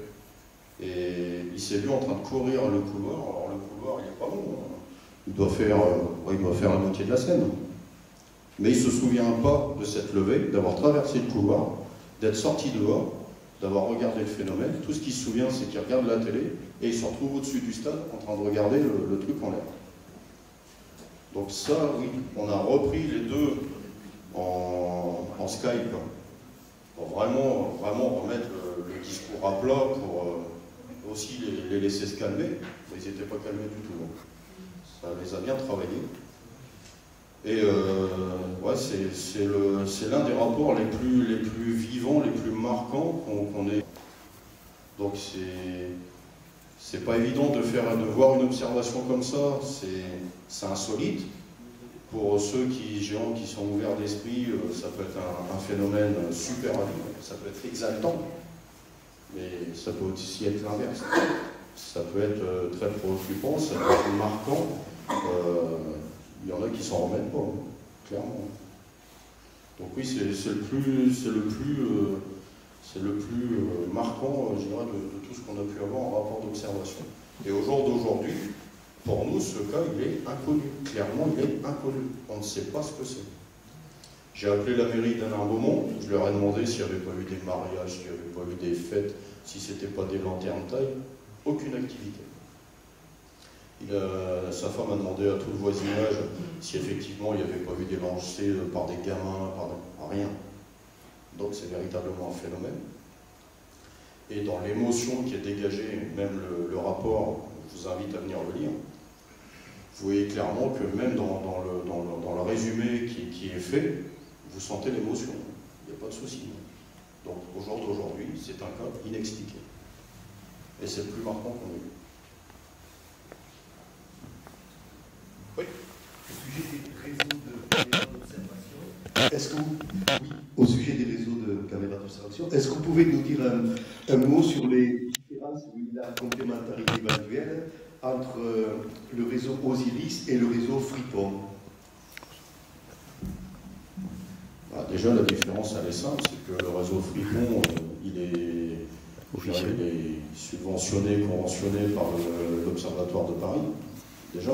Et il s'est vu en train de courir le couloir. Alors le couloir, il n'est pas long. Hein. Il doit faire la moitié de la scène. Mais il ne se souvient pas de s'être levé, d'avoir traversé le couloir, d'être sorti dehors, d'avoir regardé le phénomène. Tout ce qu'il se souvient, c'est qu'il regarde la télé et il se retrouve au-dessus du stade en train de regarder le truc en l'air. Donc ça, oui, on a repris les deux en Skype pour vraiment remettre le discours à plat, pour aussi les laisser se calmer. Ils n'étaient pas calmés du tout. Ça les a bien travaillés. Et ouais, c'est l'un des rapports les plus vivants, les plus marquants qu'on ait. Donc c'est pas évident de voir une observation comme ça, c'est insolite. Pour ceux qui sont ouverts d'esprit, ça peut être un phénomène super à vivre, ça peut être exaltant, mais ça peut aussi être l'inverse. Ça peut être très préoccupant, ça peut être marquant. Il y en a qui s'en remettent pas, clairement. Donc oui, c'est le plus marquant, je dirais, de tout ce qu'on a pu avoir en rapport d'observation. Et au jour d'aujourd'hui, pour nous, ce cas, il est inconnu. Clairement, il est inconnu. On ne sait pas ce que c'est. J'ai appelé la mairie d'Alain-Beaumont, je leur ai demandé s'il n'y avait pas eu des mariages, s'il n'y avait pas eu des fêtes, si ce n'était pas des lanternes taille. Aucune activité. Sa femme a demandé à tout le voisinage si effectivement il n'y avait pas eu des lancers par des gamins, rien. Donc c'est véritablement un phénomène. Et dans l'émotion qui est dégagée, même le rapport, je vous invite à venir le lire, vous voyez clairement que même dans le résumé qui est fait, vous sentez l'émotion. Il n'y a pas de souci. Donc au jour d'aujourd'hui, c'est un cas inexpliqué. Et c'est le plus marquant qu'on ait eu. Oui. Au sujet des réseaux de caméras d'observation, au sujet des réseaux de caméras d'observation, est-ce que vous pouvez nous dire un mot sur les différences ou la complémentarité éventuelle entre le réseau Osiris et le réseau Fripon? Déjà, la différence, elle est simple, c'est que le réseau Fripon, il est subventionné, conventionné par l'Observatoire de Paris, déjà.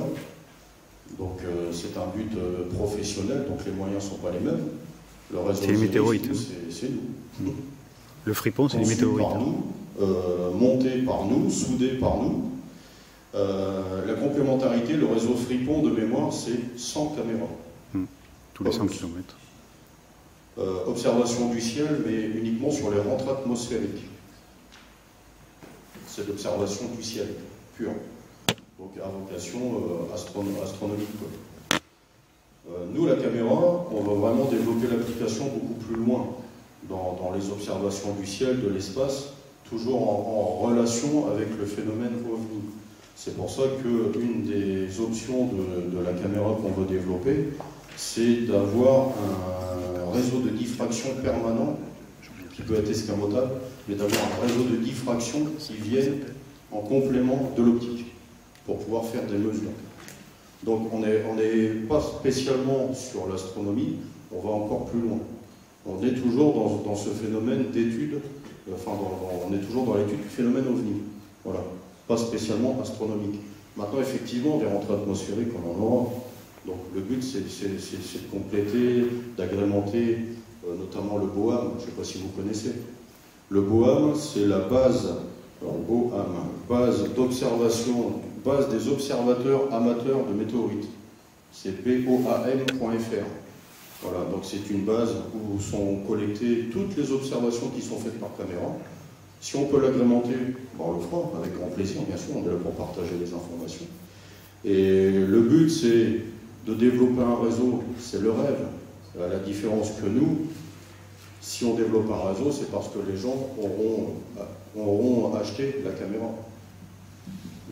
Donc c'est un but professionnel, donc les moyens ne sont pas les mêmes. Le réseau, c'est les météorites. C'est nous. Le Fripon, c'est les météorites. Par nous, monté par nous, soudé par nous. La complémentarité, le réseau Fripon de mémoire, c'est 100 caméras. Tous les 100 km. Observation du ciel, mais uniquement sur les rentrées atmosphériques. C'est l'observation du ciel, pure. Donc à vocation astronomique. Nous, la caméra, on va vraiment développer l'application beaucoup plus loin dans les observations du ciel, de l'espace, toujours en relation avec le phénomène OVNI. C'est pour ça qu'une des options de la caméra qu'on veut développer, c'est d'avoir un réseau de diffraction permanent, qui peut être escamotable, mais d'avoir un réseau de diffraction qui vienne en complément de l'optique, pour pouvoir faire des mesures. Donc on n'est pas spécialement sur l'astronomie, on va encore plus loin. On est toujours dans ce phénomène d'étude, on est toujours dans l'étude du phénomène OVNI. Voilà, pas spécialement astronomique. Maintenant, effectivement, des rentrées atmosphériques, on en aura. Donc le but, c'est de compléter, d'agrémenter, notamment le BOAM, je ne sais pas si vous connaissez. Le BOAM, c'est la base, base d'observation, base des observateurs amateurs de météorites. C'est BOAM.fr. Voilà, donc c'est une base où sont collectées toutes les observations qui sont faites par caméra. Si on peut l'agrémenter, on le fera, avec grand plaisir, bien sûr, on est là pour partager les informations. Et le but, c'est de développer un réseau, c'est le rêve. À la différence que nous, si on développe un réseau, c'est parce que les gens auront acheté la caméra.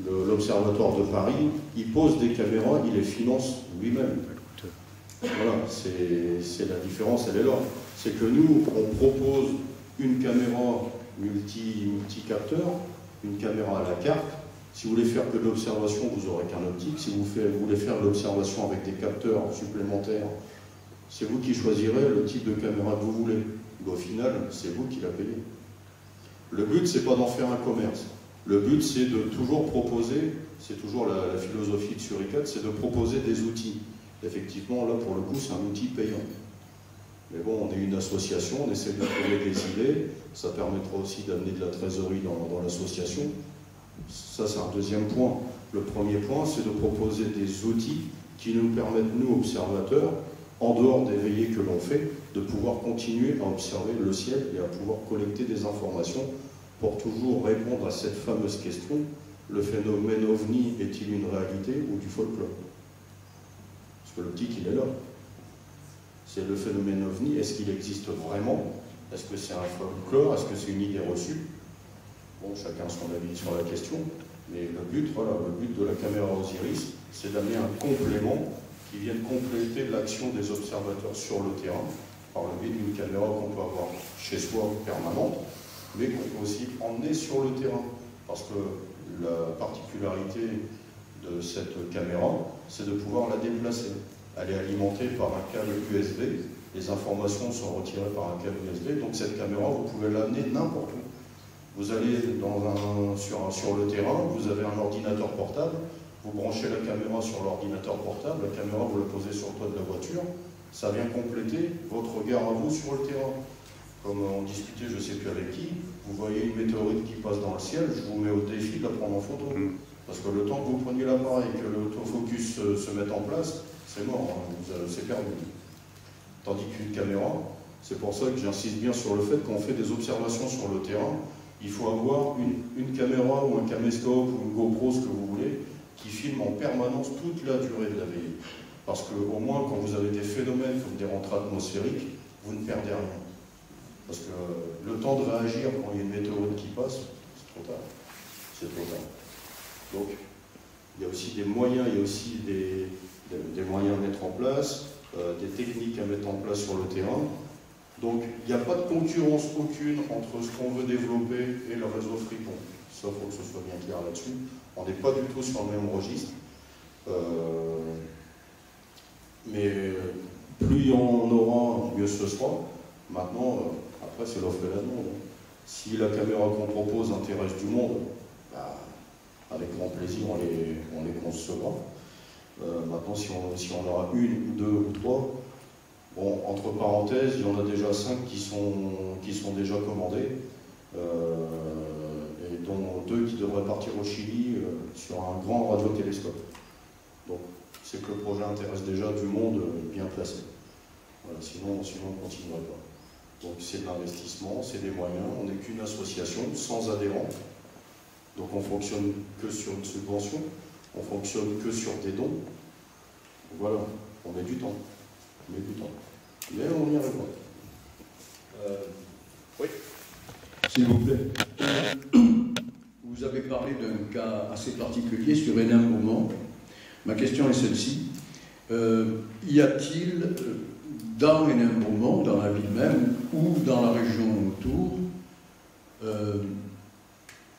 L'Observatoire de Paris, il pose des caméras, il les finance lui-même. Voilà, c'est la différence, elle est là. C'est que nous, on propose une caméra multi-capteur, une caméra à la carte. Si vous voulez faire que de l'observation, vous n'aurez qu'un optique. Si vous voulez faire de l'observation avec des capteurs supplémentaires, c'est vous qui choisirez le type de caméra que vous voulez. Mais au final, c'est vous qui la payez. Le but, c'est pas d'en faire un commerce. Le but, c'est de toujours proposer, c'est toujours la philosophie de Suricat, c'est de proposer des outils. Effectivement, là, pour le coup, c'est un outil payant. Mais bon, on est une association, on essaie de trouver des idées, ça permettra aussi d'amener de la trésorerie dans l'association. Ça, c'est un deuxième point. Le premier point, c'est de proposer des outils qui nous permettent, nous, observateurs, en dehors des veillées que l'on fait, de pouvoir continuer à observer le ciel et à pouvoir collecter des informations pour toujours répondre à cette fameuse question, le phénomène OVNI est-il une réalité ou du folklore? Parce que l'optique, il est là. C'est le phénomène OVNI, est-ce qu'il existe vraiment? Est-ce que c'est un folklore? Est-ce que c'est une idée reçue? Bon, chacun son avis sur la question, mais le but, voilà, le but de la caméra Osiris, c'est d'amener un complément qui vienne compléter l'action des observateurs sur le terrain, par le biais d'une caméra qu'on peut avoir chez soi permanente, mais qu'on peut aussi emmener sur le terrain. Parce que la particularité de cette caméra, c'est de pouvoir la déplacer. Elle est alimentée par un câble USB, les informations sont retirées par un câble USB, donc cette caméra, vous pouvez l'amener n'importe où. Vous allez sur le terrain, vous avez un ordinateur portable, vous branchez la caméra sur l'ordinateur portable, la caméra vous la posez sur le toit de la voiture, ça vient compléter votre regard à vous sur le terrain. Comme on discutait, je ne sais plus avec qui, vous voyez une météorite qui passe dans le ciel, je vous mets au défi de la prendre en photo. Parce que le temps que vous preniez l'appareil et que l'autofocus se mette en place, c'est mort, hein, c'est perdu. Tandis qu'une caméra, c'est pour ça que j'insiste bien sur le fait qu'on fait des observations sur le terrain, il faut avoir une caméra ou un caméscope ou une GoPro, ce que vous voulez, qui filme en permanence toute la durée de la veillée. Parce qu'au moins, quand vous avez des phénomènes comme des rentrées atmosphériques, vous ne perdez rien. Parce que le temps de réagir quand il y a une météorite qui passe, c'est trop tard. C'est trop tard. Donc, il y a aussi des moyens, il y a aussi des moyens à mettre en place, des techniques à mettre en place sur le terrain. Donc, il n'y a pas de concurrence aucune entre ce qu'on veut développer et le réseau Fripon. Ça, il faut que ce soit bien clair là-dessus. On n'est pas du tout sur le même registre. Mais plus il y en aura, mieux ce sera. Maintenant, après, c'est l'offre et la demande. Si la caméra qu'on propose intéresse du monde, bah, avec grand plaisir, on les concevra. Maintenant, si on aura une, deux ou trois, bon, entre parenthèses, il y en a déjà 5 qui sont déjà commandés, et dont 2 qui devraient partir au Chili sur un grand radiotélescope. Donc, c'est que le projet intéresse déjà du monde bien placé. Voilà, sinon on ne continuerait pas. Donc, c'est de l'investissement, c'est des moyens. On n'est qu'une association sans adhérents. Donc, on ne fonctionne que sur une subvention, on ne fonctionne que sur des dons. Voilà, on met du temps. On met du temps. Mais on y arrivera. Oui. S'il vous plaît. Vous avez parlé d'un cas assez particulier sur Hénin-Beaumont. Ma question est celle-ci. Y a-t-il dans Hénin-Beaumont, dans la ville même, ou dans la région autour,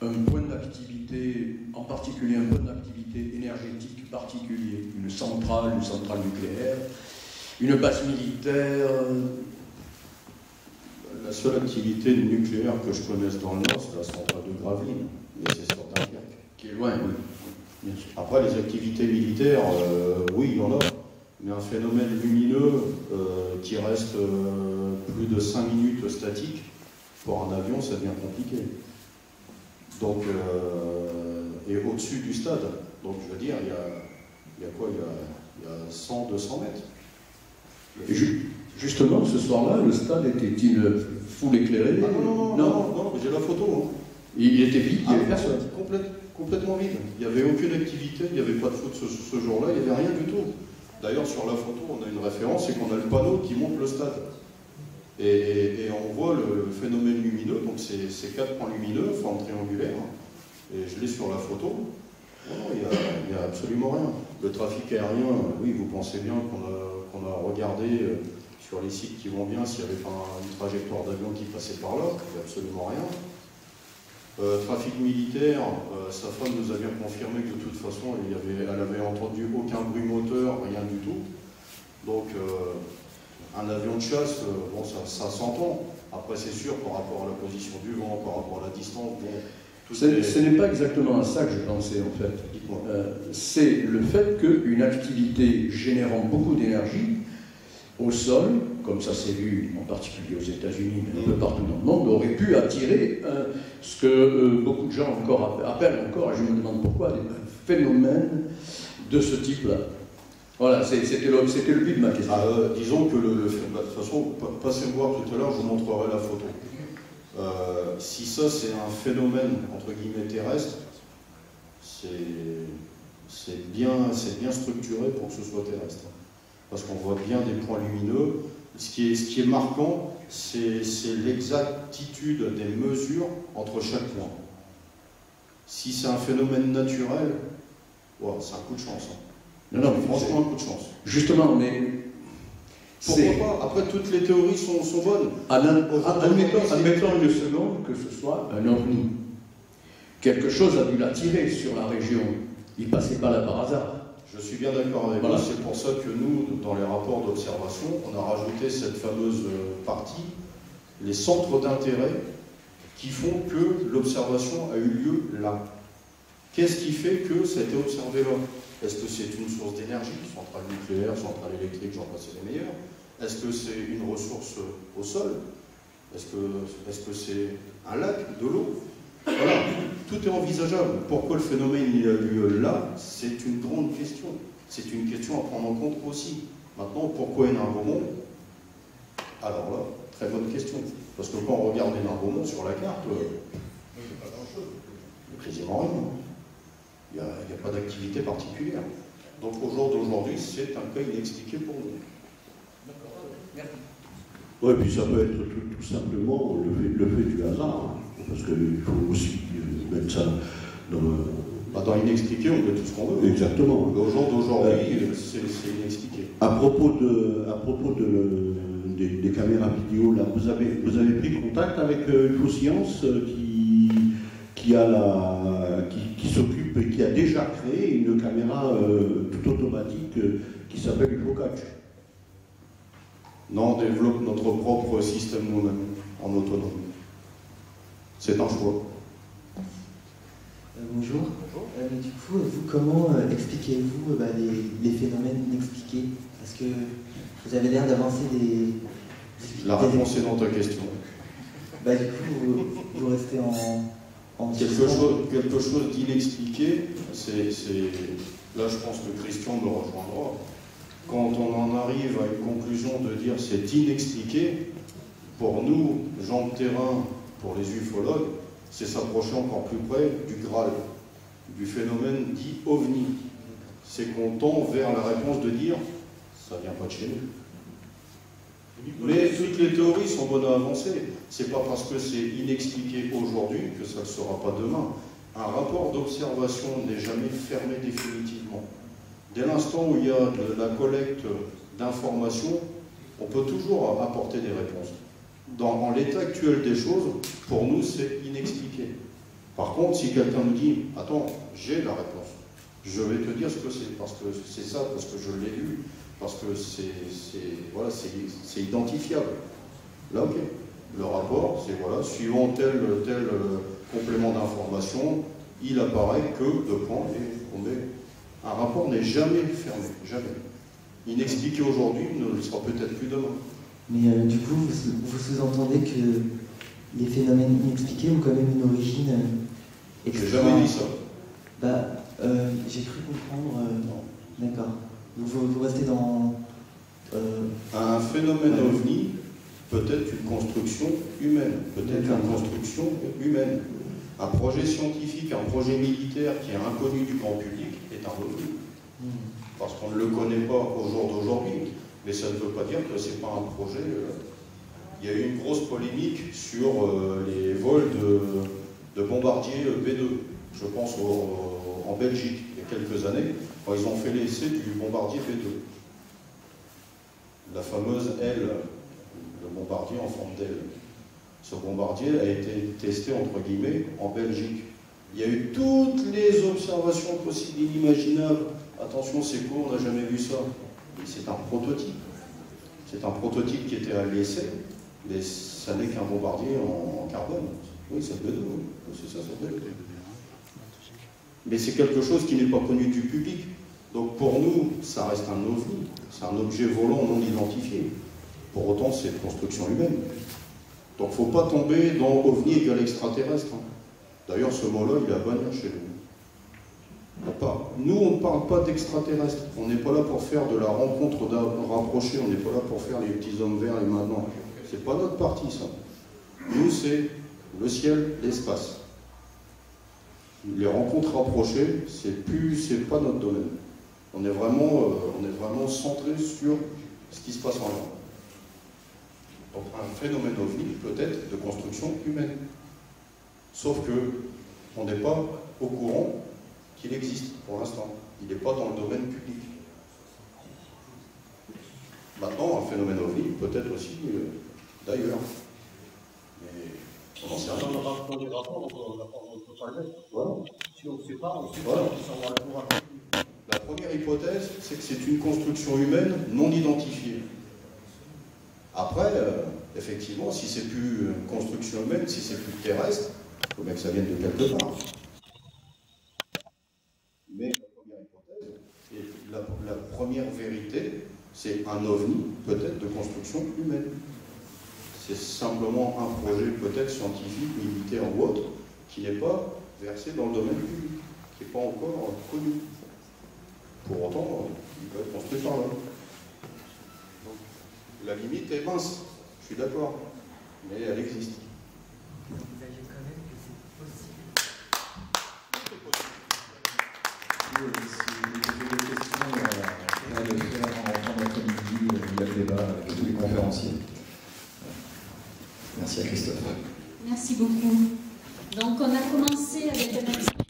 un point d'activité, en particulier un point d'activité énergétique particulier, une centrale nucléaire, une base militaire? La seule activité nucléaire que je connaisse dans le Nord, c'est la centrale de Gravelines, mais c'est sur Dunkerque. Qui est loin, oui. Bien sûr. Après, les activités militaires, oui, il y en a, mais un phénomène lumineux qui reste plus de 5 minutes statique, pour un avion, ça devient compliqué. Donc, et au-dessus du stade, donc je veux dire, il y a quoi? Il y a 100, 200 mètres. Et justement, ce soir-là, le stade était-il full éclairé? Ah non, j'ai la photo. Hein. Il était vide, il n'y avait personne. Complètement vide. Il n'y avait aucune activité, il n'y avait pas de foot ce jour-là, il n'y avait rien du tout. D'ailleurs, sur la photo, on a une référence, c'est qu'on a le panneau qui montre le stade. Et on voit le phénomène lumineux, donc c'est 4 points lumineux, forme triangulaire, et je l'ai sur la photo. Non, il n'y a absolument rien. Le trafic aérien, oui, vous pensez bien qu'on a regardé sur les sites qui vont bien s'il n'y avait pas une trajectoire d'avion qui passait par là, il n'y a absolument rien. Trafic militaire, sa femme nous a bien confirmé que de toute façon, elle avait entendu aucun bruit moteur, rien du tout. Donc, un avion de chasse, bon, ça s'entend. Après, c'est sûr, par rapport à la position du vent, par rapport à la distance, bon, ce n'est pas exactement à ça que je pensais, en fait. C'est le fait qu'une activité générant beaucoup d'énergie au sol, comme ça s'est vu en particulier aux États-Unis, mais un peu partout dans le monde, aurait pu attirer ce que beaucoup de gens appellent encore, et je me demande pourquoi, un phénomène de ce type-là. Voilà, c'était le but de ma question. Disons que de toute façon, passez me voir tout à l'heure, je vous montrerai la photo. Si ça c'est un phénomène entre guillemets terrestre, c'est bien structuré pour que ce soit terrestre. Parce qu'on voit bien des points lumineux, Ce qui est marquant, c'est l'exactitude des mesures entre chaque point. Si c'est un phénomène naturel, wow, c'est un coup de chance. Hein. Non, franchement, un coup de chance. Justement, mais... Pourquoi pas? Après, toutes les théories sont bonnes. Admettons une seconde que ce soit un ovni. Quelque chose a dû l'attirer sur la région. Il ne passait pas là par hasard. Je suis bien d'accord avec vous. C'est pour ça que nous, dans les rapports d'observation, on a rajouté cette fameuse partie, les centres d'intérêt qui font que l'observation a eu lieu là. Qu'est-ce qui fait que ça a été observé là? Est-ce que c'est une source d'énergie, centrale nucléaire, centrale électrique, j'en passe les meilleurs? Est-ce que c'est une ressource au sol? Est-ce que c'est un lac, de l'eau? Voilà, tout est envisageable. Pourquoi le phénomène il a lieu là? C'est une grande question. C'est une question à prendre en compte aussi. Maintenant, pourquoi Hénin-Beaumont? Alors là, très bonne question. Parce que quand on regarde Hénin-Beaumont sur la carte, il n'y a pas grand-chose. Il n'y a quasiment rien. Il n'y a pas d'activité particulière. Donc au jour d'aujourd'hui, c'est un cas inexpliqué pour nous. D'accord, merci. Oui, puis ça peut être tout simplement le fait du hasard. Parce qu'il faut aussi mettre ça dans inexpliqué, on met tout ce qu'on veut. Exactement. Au jour d'aujourd'hui, c'est inexpliqué. À propos des caméras vidéo, là, vous avez pris contact avec UFO-Science qui s'occupe et qui a déjà créé une caméra tout automatique qui s'appelle UFO-Catch. Non, on développe notre propre système nous-mêmes, en autonome. C'est un choix. Bonjour. Du coup, vous, comment expliquez-vous les phénomènes inexpliqués? Parce que vous avez l'air d'avancer des... La réponse est dans ta question. Du coup, vous restez en quelque chose d'inexpliqué, là je pense que Christian me rejoindra. Quand on en arrive à une conclusion de dire c'est inexpliqué, pour nous, gens de terrain, pour les ufologues, c'est s'approcher encore plus près du Graal, du phénomène dit ovni. C'est qu'on tend vers la réponse de dire ça vient pas de chez nous. Mais toutes les théories sont bonnes à avancer. C'est pas parce que c'est inexpliqué aujourd'hui que ça ne sera pas demain. Un rapport d'observation n'est jamais fermé définitivement. Dès l'instant où il y a de la collecte d'informations, on peut toujours apporter des réponses. En l'état actuel des choses, pour nous, c'est inexpliqué. Par contre, si quelqu'un nous dit « Attends, j'ai la réponse, je vais te dire ce que c'est, parce que c'est ça, parce que je l'ai lu, parce que c'est identifiable. » Là, ok. Le rapport, c'est voilà, suivant tel complément d'information, il apparaît que deux points et on met. Un rapport n'est jamais fermé, jamais. Inexpliqué aujourd'hui ne le sera peut-être plus demain. Mais du coup, vous sous-entendez que les phénomènes inexpliqués ont quand même une origine extra... J'ai jamais dit ça. J'ai cru comprendre... D'accord. Vous restez dans... Un phénomène ovni peut être une construction humaine, peut-être une construction humaine. Un projet scientifique, un projet militaire qui est inconnu du grand public est un ovni. Parce qu'on ne le connaît pas au jour d'aujourd'hui. Mais ça ne veut pas dire que ce n'est pas un projet. Il y a eu une grosse polémique sur les vols de bombardiers B2. Je pense en Belgique, il y a quelques années, quand ils ont fait l'essai du bombardier B2. La fameuse aile, le bombardier en forme d'aile. Ce bombardier a été testé, entre guillemets, en Belgique. Il y a eu toutes les observations possibles et inimaginables. Attention, c'est court, on n'a jamais vu ça. C'est un prototype. C'est un prototype qui était à l'essai, mais ça n'est qu'un bombardier en carbone. Oui, c'est le B2, oui. C'est ça, c'est le B2. Mais c'est quelque chose qui n'est pas connu du public. Donc pour nous, ça reste un ovni. C'est un objet volant non identifié. Pour autant, c'est une construction humaine. Donc il ne faut pas tomber dans ovni égale extraterrestre. D'ailleurs, ce mot-là, il est à bannir chez nous. Nous, on ne parle pas d'extraterrestres. On n'est pas là pour faire de la rencontre rapprochée. On n'est pas là pour faire les petits hommes verts et maintenant. C'est pas notre partie, ça. Nous, c'est le ciel, l'espace. Les rencontres rapprochées, c'est pas notre domaine. On est vraiment centré sur ce qui se passe en l'air. Donc un phénomène ovni peut être de construction humaine. Sauf que on n'est pas au courant qu'il existe pour l'instant. Il n'est pas dans le domaine public. Maintenant, un phénomène ovni peut être aussi d'ailleurs. Mais on n'en sait rien. Voilà. Si on ne sait pas, on sait Voilà. pas. La première hypothèse, c'est que c'est une construction humaine non identifiée. Après, effectivement, si c'est plus une construction humaine, si c'est plus terrestre, il faut bien que ça vienne de quelque part. Mais la première hypothèse, et la première vérité, c'est un ovni, peut-être de construction humaine. C'est simplement un projet peut-être scientifique, militaire ou autre, qui n'est pas versé dans le domaine public, qui n'est pas encore connu. Pour autant, il peut être construit par l'homme. Donc, la limite est mince, je suis d'accord, mais elle existe. Vous envisagez quand même que c'est possible. Si vous avez des questions, on va le faire en fin d'après-midi, il y a le débat avec tous les conférenciers. Merci à Christophe. Merci beaucoup. Donc, on a commencé avec un